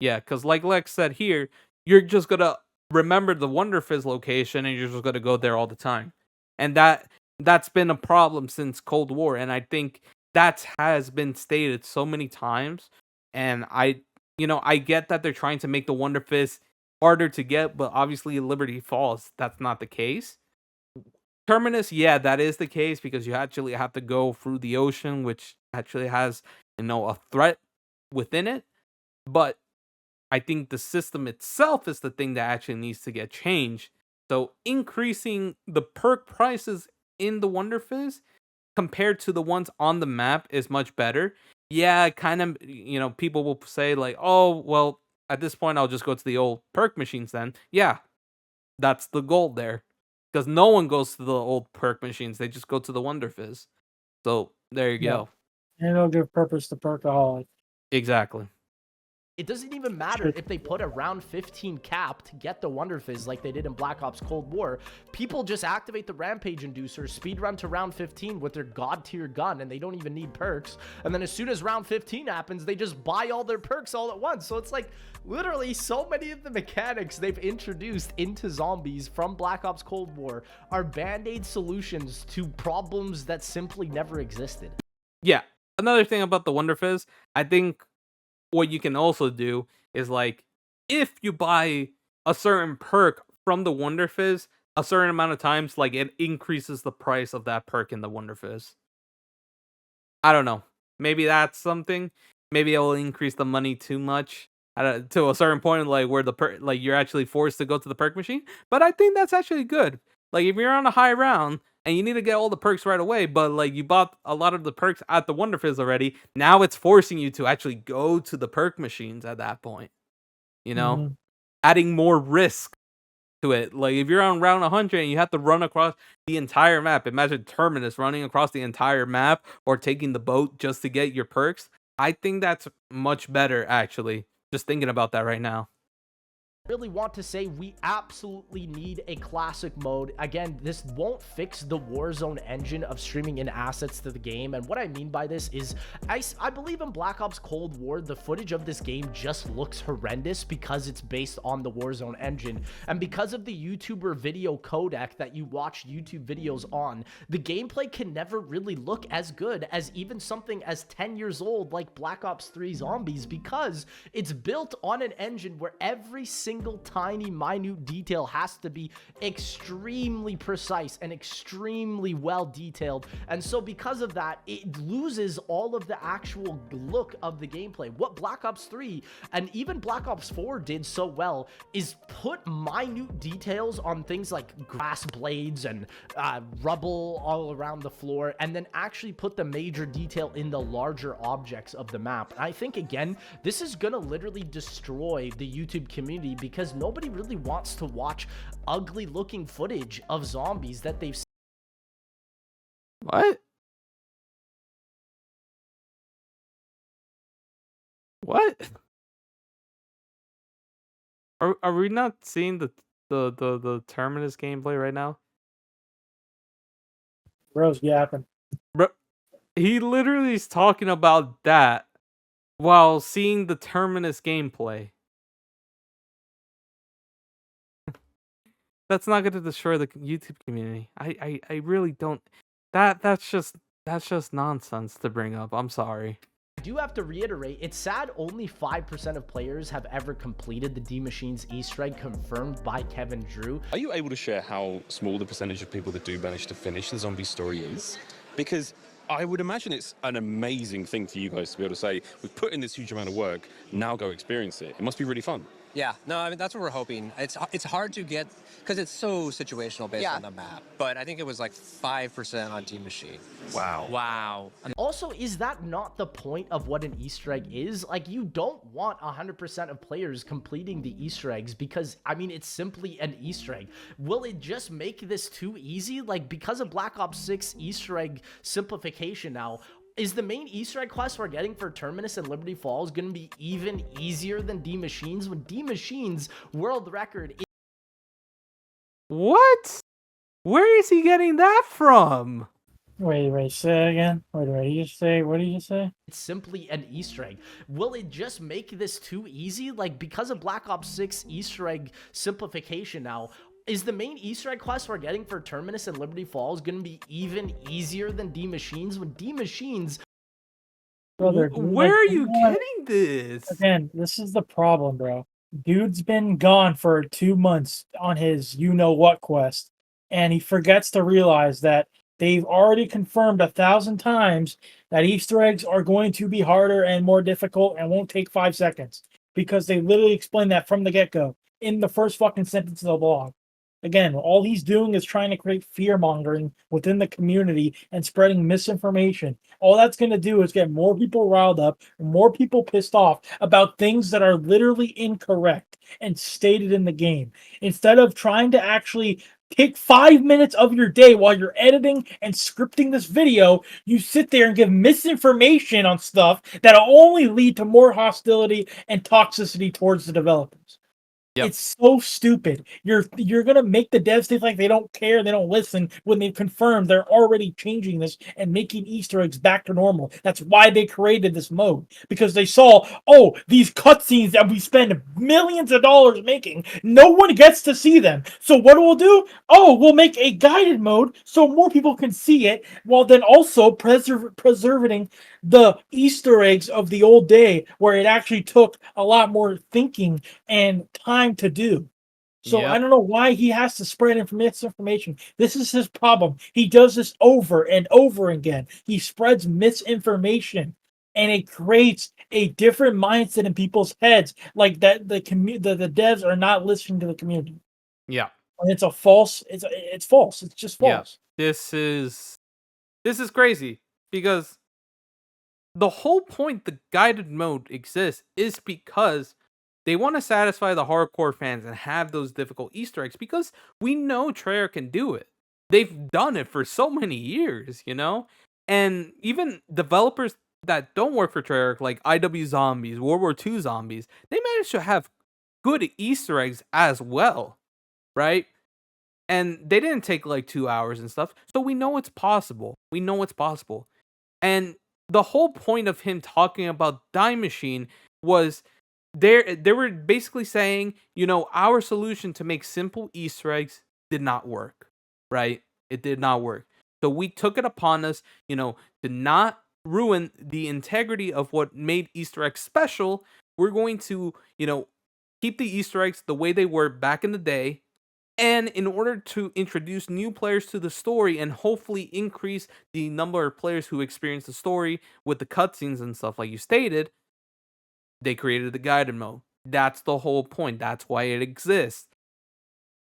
[SPEAKER 1] yeah, because like Lex said here, you're just gonna remember the Wonder Fizz location, and you're just gonna go there all the time. And that's been a problem since Cold War, and I think that has been stated so many times. And I get that they're trying to make the Wonder Fizz harder to get, but obviously in Liberty Falls, that's not the case. Terminus, yeah, that is the case because you actually have to go through the ocean, which actually has, a threat within it. But I think the system itself is the thing that actually needs to get changed. So increasing the perk prices in the Wonder Fizz compared to the ones on the map is much better. Yeah, kind of, people will say like, "Oh, well, at this point I'll just go to the old perk machines then." Yeah, that's the goal there. Because no one goes to the old perk machines, they just go to the Wonder Fizz. So there you
[SPEAKER 3] Yeah.
[SPEAKER 1] go.
[SPEAKER 3] And it'll give purpose to Perkaholic.
[SPEAKER 1] Exactly.
[SPEAKER 2] It doesn't even matter if they put a round 15 cap to get the Wonder Fizz like they did in Black Ops Cold War. People just activate the Rampage Inducer, speedrun to round 15 with their god tier gun, and they don't even need perks. And then as soon as round 15 happens, they just buy all their perks all at once. So it's like literally so many of the mechanics they've introduced into zombies from Black Ops Cold War are band-aid solutions to problems that simply never existed.
[SPEAKER 1] Yeah. Another thing about the Wonder Fizz, I think what you can also do is, like, if you buy a certain perk from the Wonder Fizz a certain amount of times, like, it increases the price of that perk in the Wonder Fizz. I don't know. Maybe that's something. Maybe it will increase the money too much to a certain point, like where like you're actually forced to go to the perk machine. But I think that's actually good. Like if you're on a high round and you need to get all the perks right away, but like you bought a lot of the perks at the Wonder Fizz already, now it's forcing you to actually go to the perk machines at that point. You know, adding more risk to it. Like if you're on round 100 and you have to run across the entire map, imagine Terminus running across the entire map or taking the boat just to get your perks. I think that's much better, actually. Just thinking about that right now.
[SPEAKER 2] Really want to say we absolutely need a classic mode. Again, this won't fix the Warzone engine of streaming in assets to the game, and what I mean by this is I believe in Black Ops Cold War the footage of this game just looks horrendous because it's based on the Warzone engine, and because of the YouTuber video codec that you watch YouTube videos on, the gameplay can never really look as good as even something as 10 years old like Black Ops 3 Zombies, because it's built on an engine where every single tiny minute detail has to be extremely precise and extremely well detailed, and so because of that it loses all of the actual look of the gameplay. What Black Ops 3 and even Black Ops 4 did so well is put minute details on things like grass blades and rubble all around the floor, and then actually put the major detail in the larger objects of the map. And I think again this is gonna literally destroy the YouTube community, because nobody really wants to watch ugly looking footage of zombies that they've seen.
[SPEAKER 1] What? What? Are we not seeing the Terminus gameplay right now?
[SPEAKER 3] Bro's yapping.
[SPEAKER 1] Bro, he literally is talking about that while seeing the Terminus gameplay. That's not going to destroy the YouTube community. I really don't. That's just nonsense to bring up. I'm sorry.
[SPEAKER 2] I do have to reiterate, it's sad only 5% of players have ever completed the D Machines Easter egg confirmed by Kevin Drew.
[SPEAKER 4] Are you able to share how small the percentage of people that do manage to finish the zombie story is? Because I would imagine it's an amazing thing for you guys to be able to say, we've put in this huge amount of work, now go experience it. It must be really fun.
[SPEAKER 5] Yeah, no, I mean, that's what we're hoping. It's hard to get, because it's so situational based on the map. But I think it was like 5% on Team Machine.
[SPEAKER 4] Wow.
[SPEAKER 5] Wow.
[SPEAKER 2] Also, is that not the point of what an Easter egg is? Like, you don't want 100% of players completing the Easter eggs because, I mean, it's simply an Easter egg. Will it just make this too easy? Like, because of Black Ops 6 Easter egg simplification now, is the main Easter egg quest we're getting for Terminus and Liberty Falls going to be even easier than D Machines, when D Machines world record is...
[SPEAKER 1] What? Where is he getting that from?
[SPEAKER 3] Wait, say it again. Wait, what did you say?
[SPEAKER 2] It's simply an Easter egg. Will it just make this too easy? Like, because of Black Ops 6 Easter egg simplification now, is the main Easter egg quest we're getting for Terminus and Liberty Falls going to be even easier than D Machines, when D Machines...
[SPEAKER 3] Brother,
[SPEAKER 1] where are you getting this?
[SPEAKER 3] Again, this is the problem, bro. Dude's been gone for 2 months on his you-know-what quest, and he forgets to realize that they've already confirmed 1,000 times that Easter eggs are going to be harder and more difficult and won't take 5 seconds, because they literally explained that from the get-go in the first fucking sentence of the blog. Again, all he's doing is trying to create fear-mongering within the community and spreading misinformation. All that's going to do is get more people riled up, more people pissed off about things that are literally incorrect and stated in the game. Instead of trying to actually take 5 minutes of your day while you're editing and scripting this video. You sit there and give misinformation on stuff that'll only lead to more hostility and toxicity towards the developers.
[SPEAKER 1] Yep.
[SPEAKER 3] It's so stupid. You're gonna make the devs think like they don't care, they don't listen when they've confirmed they're already changing this and making Easter eggs back to normal. That's why they created this mode, because they saw, oh, these cutscenes that we spend millions of dollars making, no one gets to see them. So what we'll do? Oh, we'll make a guided mode so more people can see it, while then also preserving the Easter eggs of the old day, where it actually took a lot more thinking and time to do. So I don't know why he has to spread misinformation. This is his problem. He does this over and over again. He spreads misinformation, and it creates a different mindset in people's heads, like that the devs are not listening to the community.
[SPEAKER 1] Yeah.
[SPEAKER 3] And it's a false. It's false. It's just false.
[SPEAKER 1] Yeah. This is crazy, because the whole point the guided mode exists is because they want to satisfy the hardcore fans and have those difficult Easter eggs, because we know Treyarch can do it. They've done it for so many years, you know? And even developers that don't work for Treyarch, like IW Zombies, World War II Zombies, they manage to have good Easter eggs as well, right? And they didn't take like 2 hours and stuff. So we know it's possible. We know it's possible. And the whole point of him talking about Die Machine was they were basically saying, you know, our solution to make simple Easter eggs did not work, right? It did not work. So we took it upon us, you know, to not ruin the integrity of what made Easter eggs special. We're going to, you know, keep the Easter eggs the way they were back in the day. And in order to introduce new players to the story and hopefully increase the number of players who experience the story with the cutscenes and stuff like you stated, they created the guided mode. That's the whole point. That's why it exists.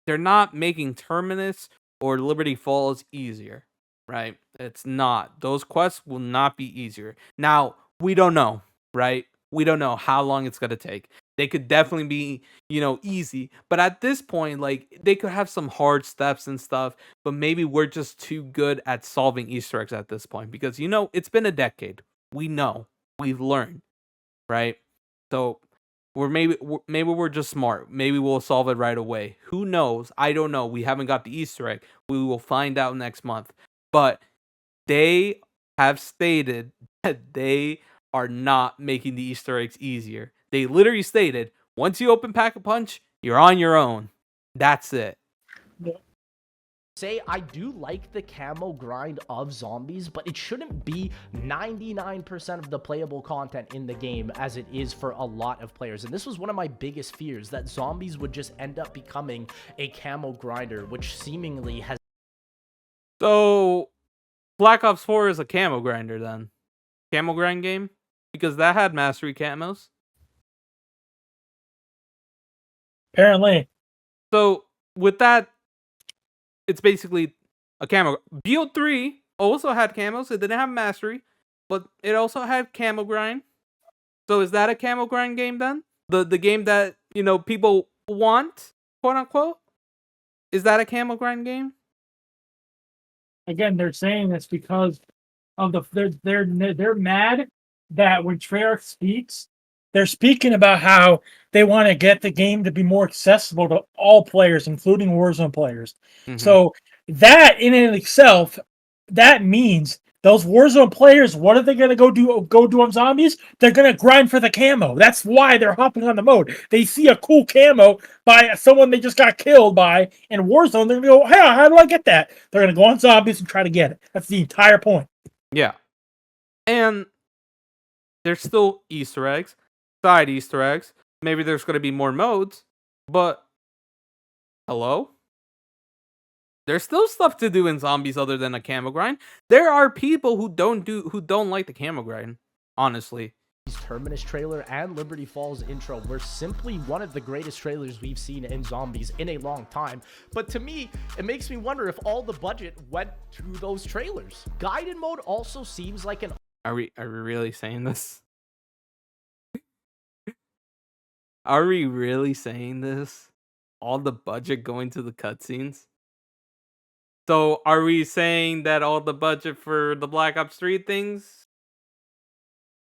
[SPEAKER 1] They're not making Terminus or Liberty Falls easier, right? It's not. Those quests will not be easier. Now, we don't know, right? We don't know how long it's going to take. They could definitely be, you know, easy. But at this point, like, they could have some hard steps and stuff. But maybe we're just too good at solving Easter eggs at this point. Because, you know, it's been a decade. We know. We've learned, right? So maybe we're just smart. Maybe we'll solve it right away. Who knows? I don't know. We haven't got the Easter egg. We will find out next month. But they have stated that they are not making the Easter eggs easier. They literally stated, once you open Pack-a-Punch, you're on your own. That's it.
[SPEAKER 2] Say I do like the camo grind of zombies, but it shouldn't be 99% of the playable content in the game as it is for a lot of players. And this was one of my biggest fears, that zombies would just end up becoming a camo grinder, which seemingly has...
[SPEAKER 1] So, Black Ops 4 is a camo grinder then? Camo grind game? Because that had mastery camos.
[SPEAKER 3] Apparently.
[SPEAKER 1] So, with that, it's basically a camo. BO3 also had camos. It didn't have mastery, but it also had camo grind. So is that a camo grind game then? The game that, you know, people want, quote unquote? Is that a camo grind game?
[SPEAKER 3] Again, they're saying this because of they're mad that when Treyarch speaks, they're speaking about how they want to get the game to be more accessible to all players, including Warzone players.
[SPEAKER 1] Mm-hmm.
[SPEAKER 3] So that in and of itself, that means those Warzone players, what are they going to go do on zombies? They're going to grind for the camo. That's why they're hopping on the mode. They see a cool camo by someone they just got killed by in Warzone. They're going to go, hey, how do I get that? They're going to go on zombies and try to get it. That's the entire point.
[SPEAKER 1] Yeah. And there's still Easter eggs, side Easter eggs. Maybe there's going to be more modes, but hello? There's still stuff to do in zombies other than a camo grind. There are people who don't like the camo grind, honestly.
[SPEAKER 2] Terminus trailer and Liberty Falls intro were simply one of the greatest trailers we've seen in zombies in a long time. But to me, it makes me wonder if all the budget went to those trailers. Guided mode also seems like an...
[SPEAKER 1] Are we really saying this? Are we really saying this? All the budget going to the cutscenes? So are we saying that all the budget for the Black Ops 3 things,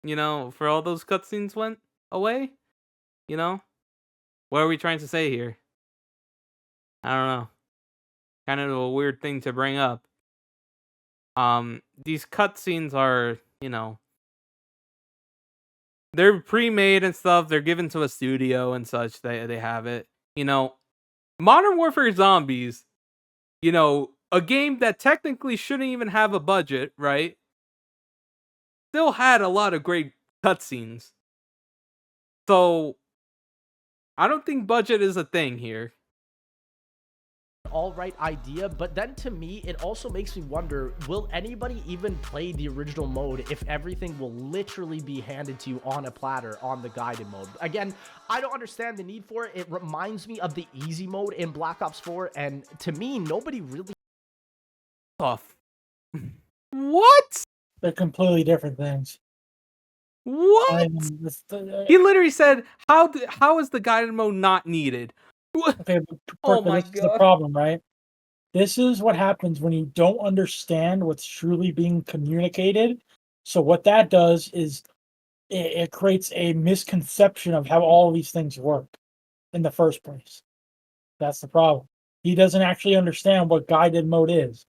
[SPEAKER 1] for all those cutscenes went away? What are we trying to say here? I don't know. Kind of a weird thing to bring up. These cutscenes are, they're pre-made and stuff. They're given to a studio and such. They have it. Modern Warfare Zombies, a game that technically shouldn't even have a budget, right? Still had a lot of great cutscenes. So I don't think budget is a thing here.
[SPEAKER 2] All right idea, but then to me it also makes me wonder, will anybody even play the original mode if everything will literally be handed to you on a platter on the guided mode? Again, I don't understand the need for it. It reminds me of the easy mode in Black Ops 4, and to me nobody really
[SPEAKER 1] Tough. What?
[SPEAKER 3] They're completely different things.
[SPEAKER 1] What? He literally said, how is the guided mode not needed?
[SPEAKER 3] Okay,
[SPEAKER 1] Oh my
[SPEAKER 3] this is the problem, right? This is what happens when you don't understand what's truly being communicated. So what that does is it creates a misconception of how all of these things work in the first place. That's the problem. He doesn't actually understand what guided mode is.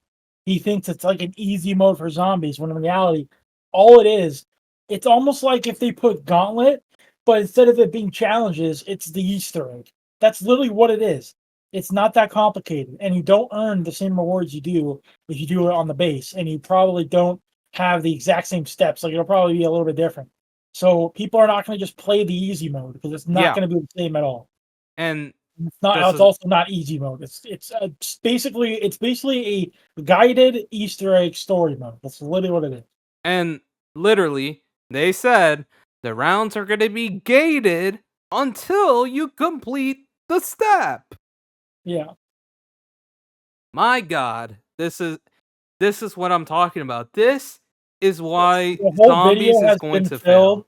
[SPEAKER 3] He thinks it's like an easy mode for zombies, when in reality, all it is, it's almost like if they put Gauntlet, but instead of it being challenges, it's the Easter egg. That's literally what it is. It's not that complicated, and you don't earn the same rewards you do if you do it on the base, and you probably don't have the exact same steps. Like, it'll probably be a little bit different. So people are not going to just play the easy mode because it's not going to be the same at all.
[SPEAKER 1] And
[SPEAKER 3] it's not. It's also not easy mode. It's basically a guided Easter egg story mode. That's literally what it is.
[SPEAKER 1] And literally, they said the rounds are going to be gated until you complete the step.
[SPEAKER 3] Yeah.
[SPEAKER 1] My God, this is what I'm talking about. This is why
[SPEAKER 3] Zombies
[SPEAKER 1] is going to fail.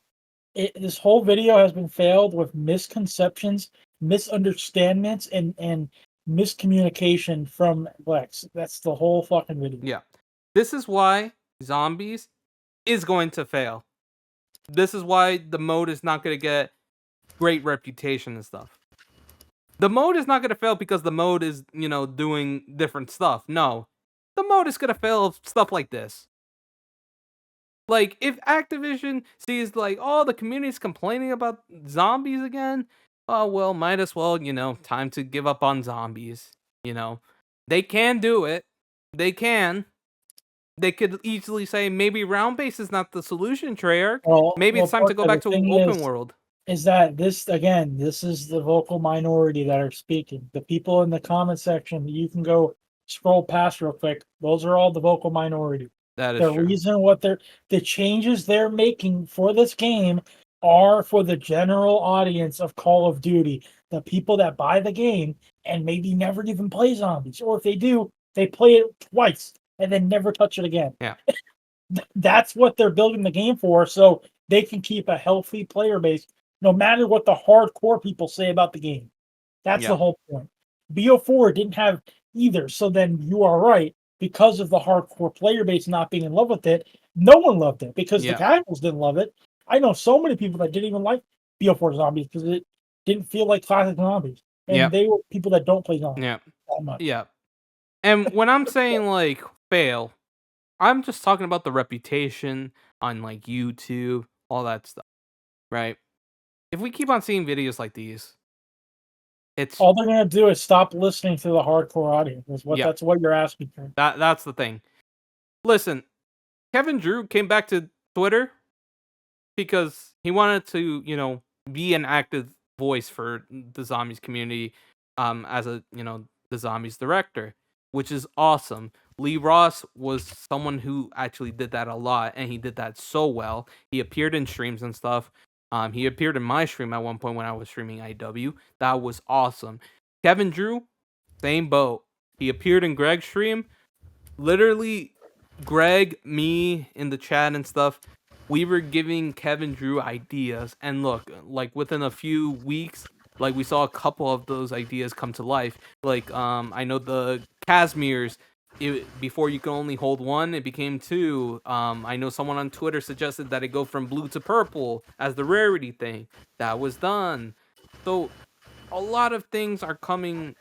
[SPEAKER 3] This whole video has been failed with misconceptions, misunderstandings, and miscommunication from Lex. That's the whole fucking video.
[SPEAKER 1] Yeah. This is why Zombies is going to fail. This is why the mode is not going to get great reputation and stuff. The mode is not going to fail because the mode is, doing different stuff. No. The mode is going to fail of stuff like this. Like, if Activision sees, like, oh, the community's complaining about zombies again, oh, well, might as well, time to give up on zombies. They can do it. They can. They could easily say, maybe round-based is not the solution, Treyarch. Maybe it's time to go back to open world.
[SPEAKER 3] Is that this is the vocal minority that are speaking. The people in the comment section, you can go scroll past real quick. Those are all the vocal minority.
[SPEAKER 1] That is
[SPEAKER 3] the
[SPEAKER 1] true.
[SPEAKER 3] Reason the changes they're making for this game are for the general audience of Call of Duty, the people that buy the game and maybe never even play zombies, or if they do, they play it twice and then never touch it again.
[SPEAKER 1] Yeah.
[SPEAKER 3] That's what they're building the game for, so they can keep a healthy player base no matter what the hardcore people say about the game. That's the whole point. BO4 didn't have either, so then you are right. Because of the hardcore player base not being in love with it, no one loved it because the casuals didn't love it. I know so many people that didn't even like BO4 Zombies because it didn't feel like classic zombies. And they were people that don't play zombies that much.
[SPEAKER 1] Yeah. And when I'm saying, like, fail, I'm just talking about the reputation on, like, YouTube, all that stuff, right? If we keep on seeing videos like these,
[SPEAKER 3] all they're gonna do is stop listening to the hardcore audience. That's what you're asking for.
[SPEAKER 1] That's the thing. Listen, Kevin Drew came back to Twitter because he wanted to, be an active voice for the zombies community, as a, the zombies director, which is awesome. Lee Ross was someone who actually did that a lot, and he did that so well. He appeared in streams and stuff. He appeared in my stream at one point when I was streaming IW. That was awesome. Kevin Drew, same boat. He appeared in Greg's stream. Literally, Greg, me, in the chat and stuff, we were giving Kevin Drew ideas. And look, like, within a few weeks, like, we saw a couple of those ideas come to life. Like, I know the Casmirs before you could only hold 1, it became 2. I know someone on Twitter suggested that it go from blue to purple as the rarity thing. That was done. So a lot of things are coming,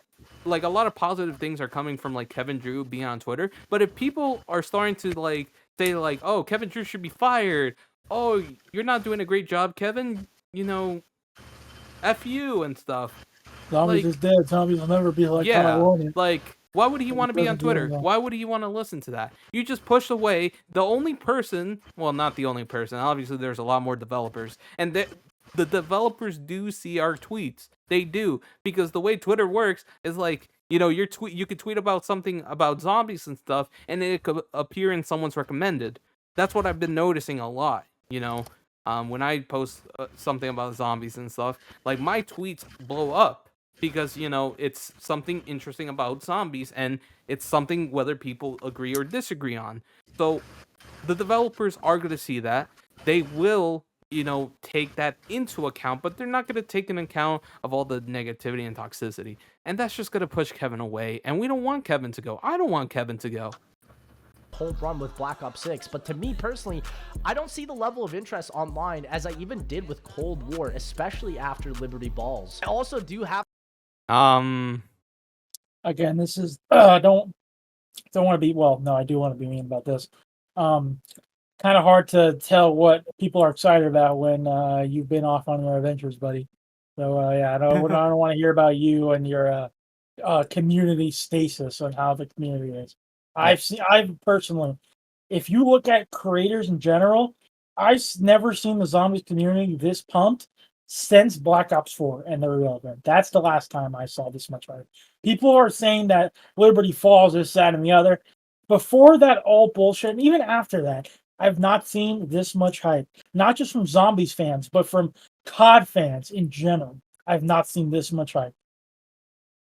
[SPEAKER 1] like a lot of positive things are coming from like Kevin Drew being on Twitter. But if people are starting to like say like, oh, Kevin Drew should be fired. Oh, you're not doing a great job, Kevin. You know, F you and stuff.
[SPEAKER 3] Zombies is dead. Zombies will never be like how I
[SPEAKER 1] Yeah,
[SPEAKER 3] want it.
[SPEAKER 1] like why would he want to be on
[SPEAKER 3] doesn't do
[SPEAKER 1] Twitter?
[SPEAKER 3] anything.
[SPEAKER 1] Why would he want to listen to that? You just push away the only person, well, not the only person. Obviously, there's a lot more developers, and the developers do see our tweets. They do, because the way Twitter works is like, you know, you could tweet about something about zombies and stuff, and it could appear in someone's recommended. That's what I've been noticing a lot, you know. When I post something about zombies and stuff, like my tweets blow up because, you know, it's something interesting about zombies, and it's something whether people agree or disagree on. So the developers are going to see that. They will, you know, take that into account, but they're not going to take an account of all the negativity and toxicity. And that's just going to push Kevin away. And we don't want Kevin to go. I don't want Kevin to go.
[SPEAKER 2] Home run with Black Ops 6, but to me personally, I don't see the level of interest online as I even did with Cold War, especially after Liberty Balls. I also do have
[SPEAKER 3] Again, this is don't want to be, well, no, I do want to be mean about this. Kind of hard to tell what people are excited about when you've been off on your adventures, buddy. So yeah, I don't want to hear about you and your community stasis on how the community is. I've personally, if you look at creators in general, I've never seen the zombies community this pumped since Black Ops 4 and the real event. That's the last time I saw this much hype. People are saying that Liberty Falls is that and the other. Before that, all bullshit, and even after that, I've not seen this much hype. Not just from zombies fans, but from COD fans in general. I've not seen this much hype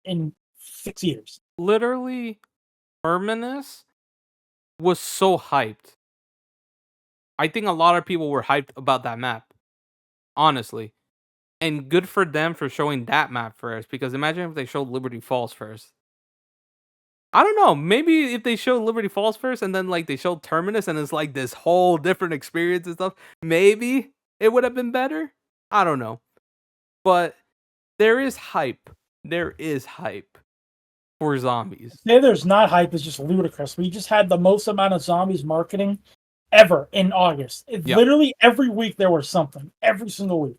[SPEAKER 3] in 6 years.
[SPEAKER 1] Literally, Terminus was so hyped. I think a lot of people were hyped about that map, honestly. And good for them for showing that map first, because imagine if they showed Liberty Falls first. I don't know, maybe if they showed Liberty Falls first and then like they showed Terminus and it's like this whole different experience and stuff, maybe it would have been better. I don't know. But there is hype. There is hype for zombies.
[SPEAKER 3] Say there's not hype is just ludicrous. We just had the most amount of zombies marketing ever in August. Literally every week there was something. Every single week.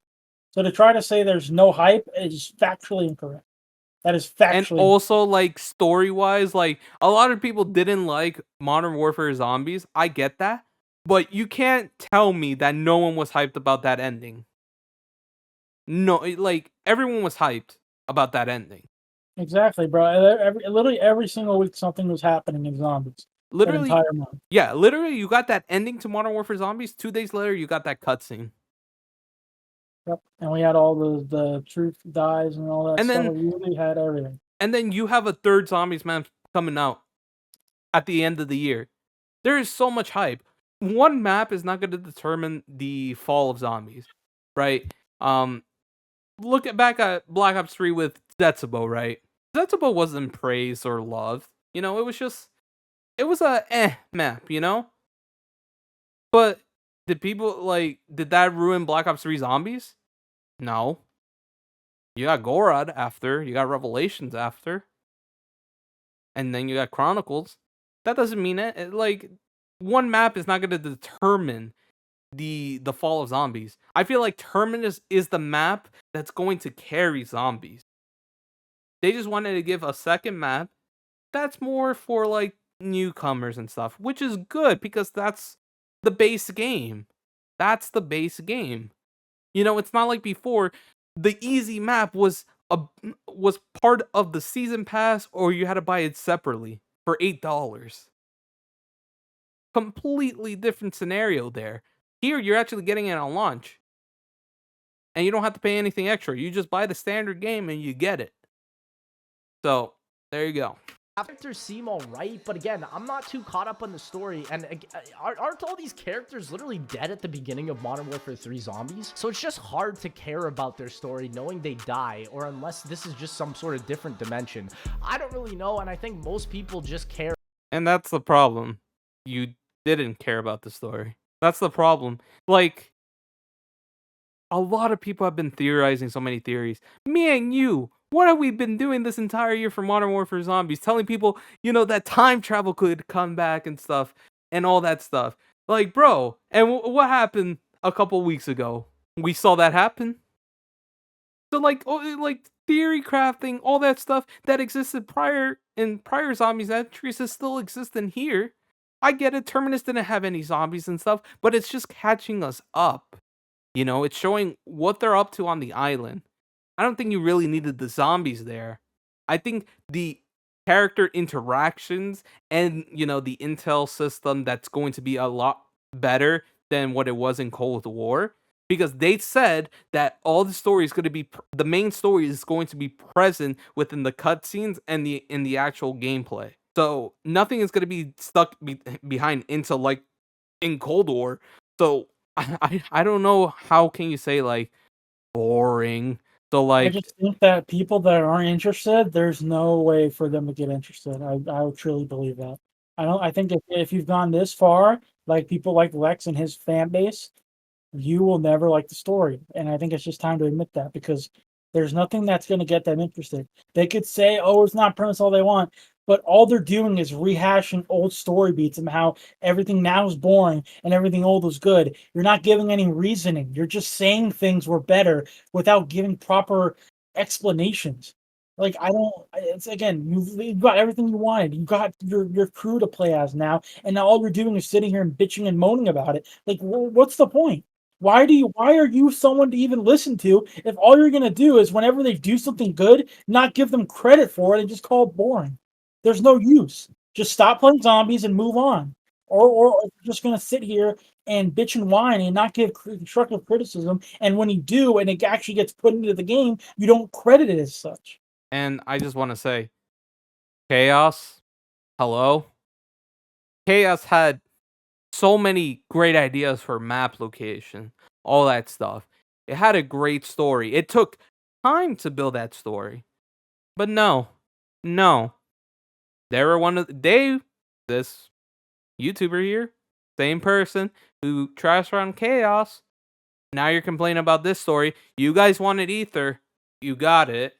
[SPEAKER 3] So to try to say there's no hype is factually incorrect. That is factually.
[SPEAKER 1] And also, like, story-wise, like, a lot of people didn't like Modern Warfare Zombies. I get that. But you can't tell me that no one was hyped about that ending. No, like, everyone was hyped about that ending.
[SPEAKER 3] Exactly, bro. Literally every single week something was happening in zombies.
[SPEAKER 1] Literally,
[SPEAKER 3] that entire month.
[SPEAKER 1] Yeah, literally, you got that ending to Modern Warfare Zombies. 2 days later, you got that cutscene.
[SPEAKER 3] Yep. And we had all the truth dies and all that
[SPEAKER 1] and
[SPEAKER 3] stuff.
[SPEAKER 1] Then,
[SPEAKER 3] we really had everything.
[SPEAKER 1] And then you have a third Zombies map coming out at the end of the year. There is so much hype. One map is not going to determine the fall of zombies, right? Look back at Black Ops 3 with Zetsubo, right? Zetsubo wasn't praised or loved. You know, it was a map, you know? But did that ruin Black Ops 3 Zombies? No. You got Gorod after, you got Revelations after, and then you got Chronicles. That doesn't mean it. Like, one map is not going to determine the fall of zombies. I feel like Terminus is the map that's going to carry zombies. They just wanted to give a second map that's more for like newcomers and stuff, which is good because that's the base game. That's the base game. You know, it's not like before. The easy map was part of the season pass, or you had to buy it separately for $8. Completely different scenario there. Here, you're actually getting it on launch. And you don't have to pay anything extra. You just buy the standard game and you get it. So, there you go.
[SPEAKER 2] Characters seem alright, but again, I'm not too caught up on the story, and aren't all these characters literally dead at the beginning of Modern Warfare 3 Zombies? So it's just hard to care about their story knowing they die, or unless this is just some sort of different dimension. I don't really know, and I think most people just care
[SPEAKER 1] And that's the problem. You didn't care about the story. That's the problem. Like, a lot of people have been theorizing so many theories. Me and you, what have we been doing this entire year for Modern Warfare Zombies? Telling people, that time travel could come back and stuff, and all that stuff. Like, bro, and what happened a couple weeks ago? We saw that happen. So, like theory crafting, all that stuff that existed in prior zombies entries is still existing here. I get it. Terminus didn't have any zombies and stuff, but it's just catching us up. It's showing what they're up to on the island. I don't think you really needed the zombies there. I think the character interactions and, the intel system that's going to be a lot better than what it was in Cold War. Because they said that all the story is going to be, the main story is going to be present within the cutscenes and in the actual gameplay. So nothing is going to be stuck behind intel like in Cold War. So I don't know how can you say like boring. So
[SPEAKER 3] I
[SPEAKER 1] like
[SPEAKER 3] just think that people that aren't interested, there's no way for them to get interested. I would truly believe that. I think if you've gone this far, like people like Lex and his fan base, you will never like the story. And I think it's just time to admit that because there's nothing that's going to get them interested. They could say, oh, it's not premise all they want, but all they're doing is rehashing old story beats and how everything now is boring and everything old was good. You're not giving any reasoning. You're just saying things were better without giving proper explanations. Like I don't. It's again. You've got everything you wanted. You got your crew to play as now, and now all you're doing is sitting here and bitching and moaning about it. Like, what's the point? Why are you someone to even listen to if all you're gonna do is whenever they do something good, not give them credit for it and just call it boring? There's no use. Just stop playing zombies and move on. Or if you're just gonna sit here and bitch and whine and not give constructive criticism, and when you do and it actually gets put into the game, you don't credit it as such.
[SPEAKER 1] and I just want to say Chaos, hello. Chaos had so many great ideas for map location, all that stuff. It had a great story. It took time to build that story. But no. They were this YouTuber here, same person who trashed around Chaos. Now you're complaining about this story. You guys wanted Ether. You got it.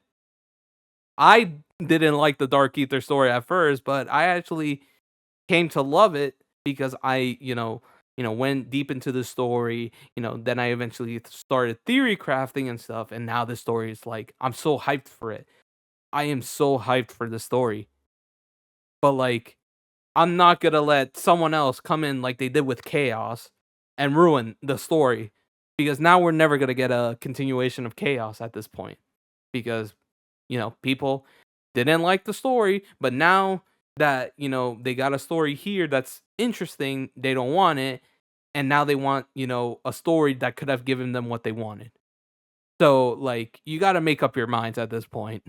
[SPEAKER 1] I didn't like the Dark Ether story at first, but I actually came to love it because I, went deep into the story. Then I eventually started theory crafting and stuff, and now the story is like I'm so hyped for it. I am so hyped for the story. But like I'm not gonna let someone else come in like they did with Chaos and ruin the story because now we're never gonna get a continuation of Chaos at this point because people didn't like the story, but now that they got a story here that's interesting, they don't want it, and now they want a story that could have given them what they wanted. So like you got to make up your minds at this point.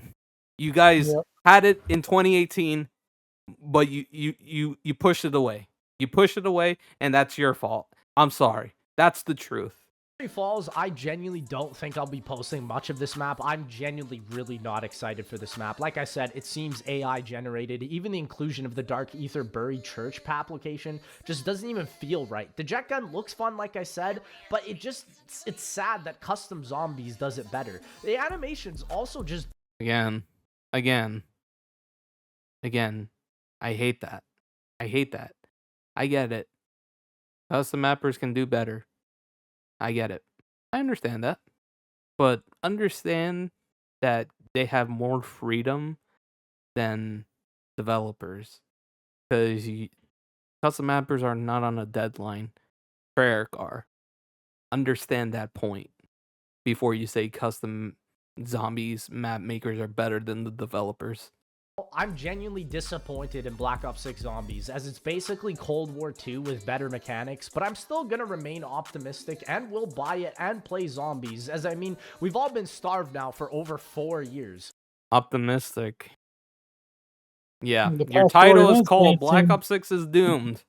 [SPEAKER 1] You guys
[SPEAKER 3] Yep.
[SPEAKER 1] had it in 2018 but you push it away. You push it away, and that's your fault. I'm sorry. That's the truth.
[SPEAKER 2] Falls, I genuinely don't think I'll be posting much of this map. I'm genuinely really not excited for this map. Like I said, it seems AI generated. Even the inclusion of the Dark Ether Buried Church application just doesn't even feel right. The jet gun looks fun, like I said, but it's sad that Custom Zombies does it better. The animations also just...
[SPEAKER 1] Again. I hate that. I get it. Custom mappers can do better. I get it. I understand that. But understand that they have more freedom than developers. Because custom mappers are not on a deadline. Treyarch are. Understand that point before you say custom zombies map makers are better than the developers.
[SPEAKER 2] I'm genuinely disappointed in Black Ops 6 Zombies, as it's basically Cold War 2 with better mechanics, but I'm still gonna remain optimistic and will buy it and play Zombies, as I mean, we've all been starved now for over 4 years.
[SPEAKER 1] Optimistic. Yeah,
[SPEAKER 3] The
[SPEAKER 1] your
[SPEAKER 3] past
[SPEAKER 1] title
[SPEAKER 3] 4
[SPEAKER 1] is
[SPEAKER 3] months
[SPEAKER 1] called
[SPEAKER 3] ain't
[SPEAKER 1] Black
[SPEAKER 3] seen-
[SPEAKER 1] Ops 6 is Doomed.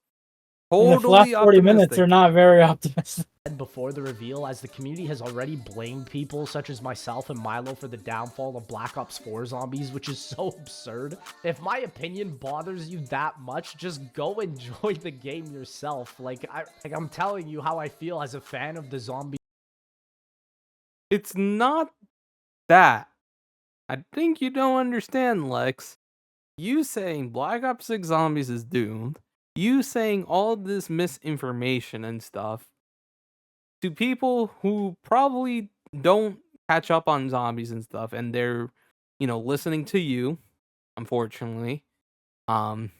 [SPEAKER 3] In the last
[SPEAKER 1] Totally
[SPEAKER 3] 40 minutes, they're
[SPEAKER 1] optimistic.
[SPEAKER 3] not very optimistic.
[SPEAKER 2] Before the reveal, as the community has already blamed people such as myself and Milo for the downfall of Black Ops 4 zombies, which is so absurd. If my opinion bothers you that much, just go enjoy the game yourself. I'm telling you how I feel as a fan of the zombie.
[SPEAKER 1] It's not that. I think you don't understand, Lex. You saying Black Ops 6 Zombies is doomed, you saying all this misinformation and stuff to people who probably don't catch up on zombies and stuff, and they're, listening to you, unfortunately. When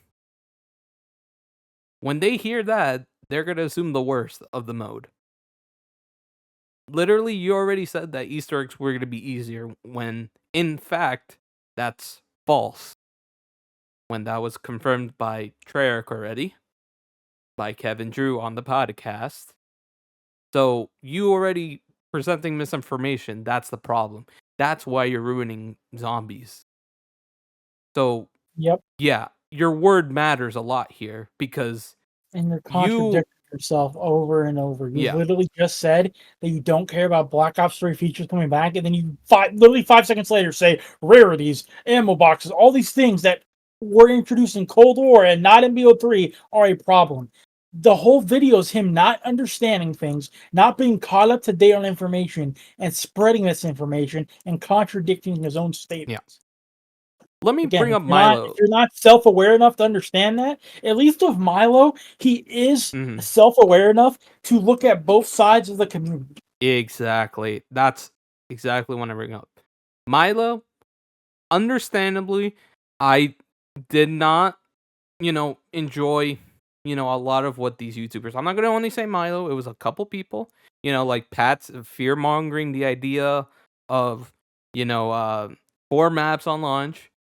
[SPEAKER 1] they hear that, they're gonna assume the worst of the mode. Literally, you already said that Easter eggs were gonna be easier when, in fact, that's false. When that was confirmed by Treyarch already, by Kevin Drew on the podcast. So you already presenting misinformation. That's the problem. That's why you're ruining zombies. So
[SPEAKER 3] Yep.
[SPEAKER 1] yeah, your word matters a lot here because
[SPEAKER 3] And you're contradicting yourself over and over. You
[SPEAKER 1] Yeah.
[SPEAKER 3] literally just said that you don't care about Black Ops 3 features coming back, and then you literally 5 seconds later say rarities, ammo boxes, all these things that were introduced in Cold War and not in BO3 are a problem. The whole video is him not understanding things, not being caught up to date on information, and spreading this information and contradicting his own statements.
[SPEAKER 1] Let me
[SPEAKER 3] Again,
[SPEAKER 1] bring up
[SPEAKER 3] if
[SPEAKER 1] Milo.
[SPEAKER 3] you're not self-aware enough to understand that, at least with Milo, he is self-aware enough to look at both sides of the community.
[SPEAKER 1] Exactly. That's exactly what I bring up. Milo, understandably, I did not, enjoy, a lot of what these YouTubers. I'm not gonna only say Milo. It was a couple people, like Pat's fear mongering the idea of, 4 maps on launch,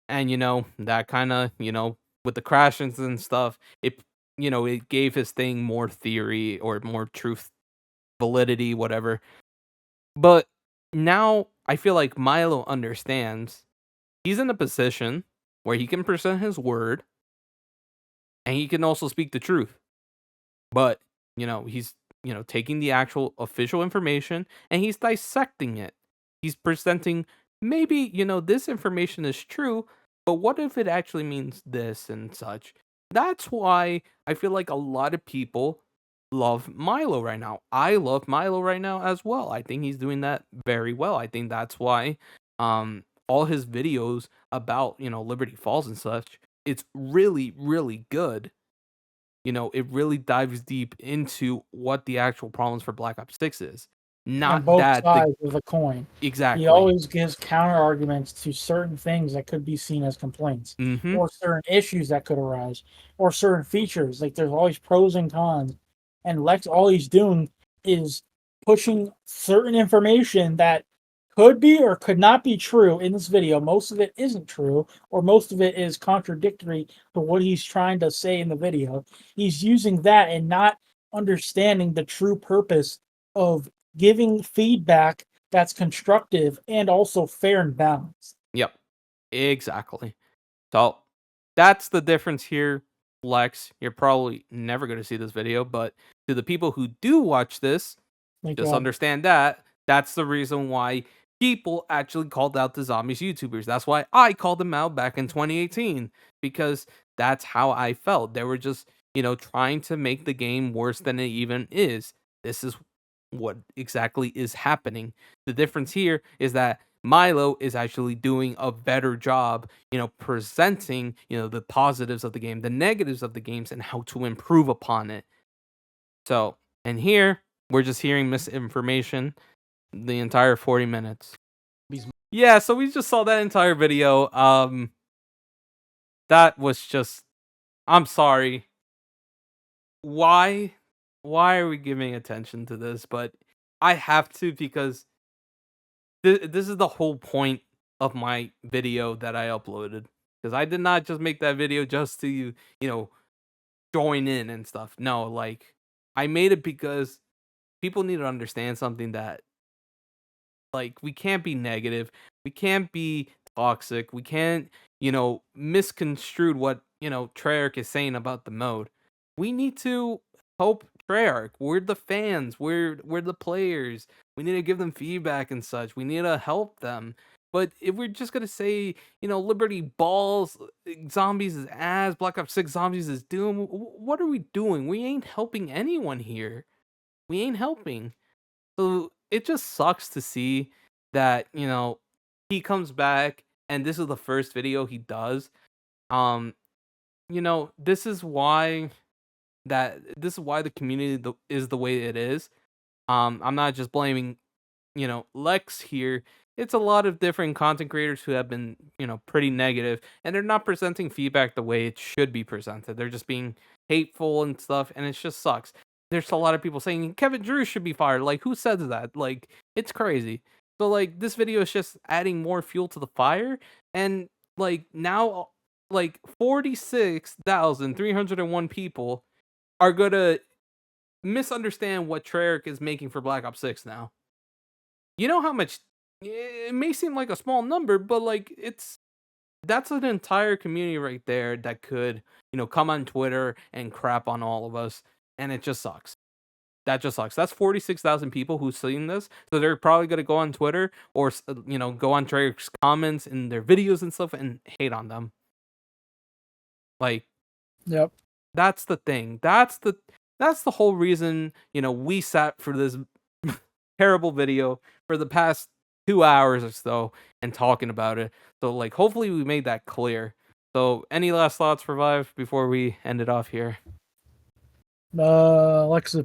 [SPEAKER 1] and that kind of, with the crashes and stuff, it gave his thing more theory or more truth, validity, whatever. But now I feel like Milo understands. He's in a position where he can present his word and he can also speak the truth. But, he's, taking the actual official information and he's dissecting it. He's presenting maybe, this information is true, but what if it actually means this and such? That's why I feel like a lot of people love Milo right now. I love Milo right now as well. I think he's doing that very well. I think that's why all his videos about, Liberty Falls and such, it's really, really good. It really dives deep into what the actual problems for Black Ops 6 is. Not
[SPEAKER 3] on both
[SPEAKER 1] that
[SPEAKER 3] sides of the coin.
[SPEAKER 1] Exactly.
[SPEAKER 3] He always gives counter arguments to certain things that could be seen as complaints, or certain issues that could arise, or certain features. Like there's always pros and cons. And Lex, all he's doing is pushing certain information that could be or could not be true in this video. Most of it isn't true, or most of it is contradictory to what he's trying to say in the video. He's using that and not understanding the true purpose of giving feedback that's constructive and also fair and balanced.
[SPEAKER 1] Yep, exactly. So that's the difference here, Lex. You're probably never going to see this video, but to the people who do watch this, just understand that that's the reason why people actually called out the zombies YouTubers. That's why I called them out back in 2018, because that's how I felt. They were just, trying to make the game worse than it even is. This is what exactly is happening. The difference here is that Milo is actually doing a better job, presenting, the positives of the game, the negatives of the games, and how to improve upon it. So, and here, we're just hearing misinformation the entire 40 minutes. Yeah, so we just saw that entire video. That was just, I'm sorry. Why are we giving attention to this? But I have to, because this is the whole point of my video that I uploaded. Because I did not just make that video just to, join in and stuff. No, like, I made it because people need to understand something, that, like, we can't be negative. We can't be toxic. We can't, misconstrue what, Treyarch is saying about the mode. we need to help Treyarch. We're the fans. We're the players. We need to give them feedback and such. We need to help them. But if we're just gonna say, Liberty balls, zombies is ass, Black Ops 6 zombies is doom, what are we doing? We ain't helping anyone here. We ain't helping. So it just sucks to see that, he comes back and this is the first video he does. This is why the community is the way it is. I'm not just blaming, Lex here. It's a lot of different content creators who have been, pretty negative, and they're not presenting feedback the way it should be presented. They're just being hateful and stuff, and it just sucks. There's a lot of people saying Kevin Drew should be fired. Like, who says that? Like, it's crazy. So, like, this video is just adding more fuel to the fire, and like now, like 46,301 people are gonna misunderstand what Treyarch is making for Black Ops 6 now. You know how much it may seem like a small number, but like that's an entire community right there that could, come on Twitter and crap on all of us, and it just sucks. That just sucks. That's 46,000 people who've seen this, so they're probably gonna go on Twitter or go on Treyarch's comments in their videos and stuff and hate on them. Like,
[SPEAKER 3] Yep.
[SPEAKER 1] that's the thing. That's the whole reason, we sat for this terrible video for the past 2 hours or so and talking about it. So, like, hopefully we made that clear. So, any last thoughts for Vive before we end it off here?
[SPEAKER 3] Alexis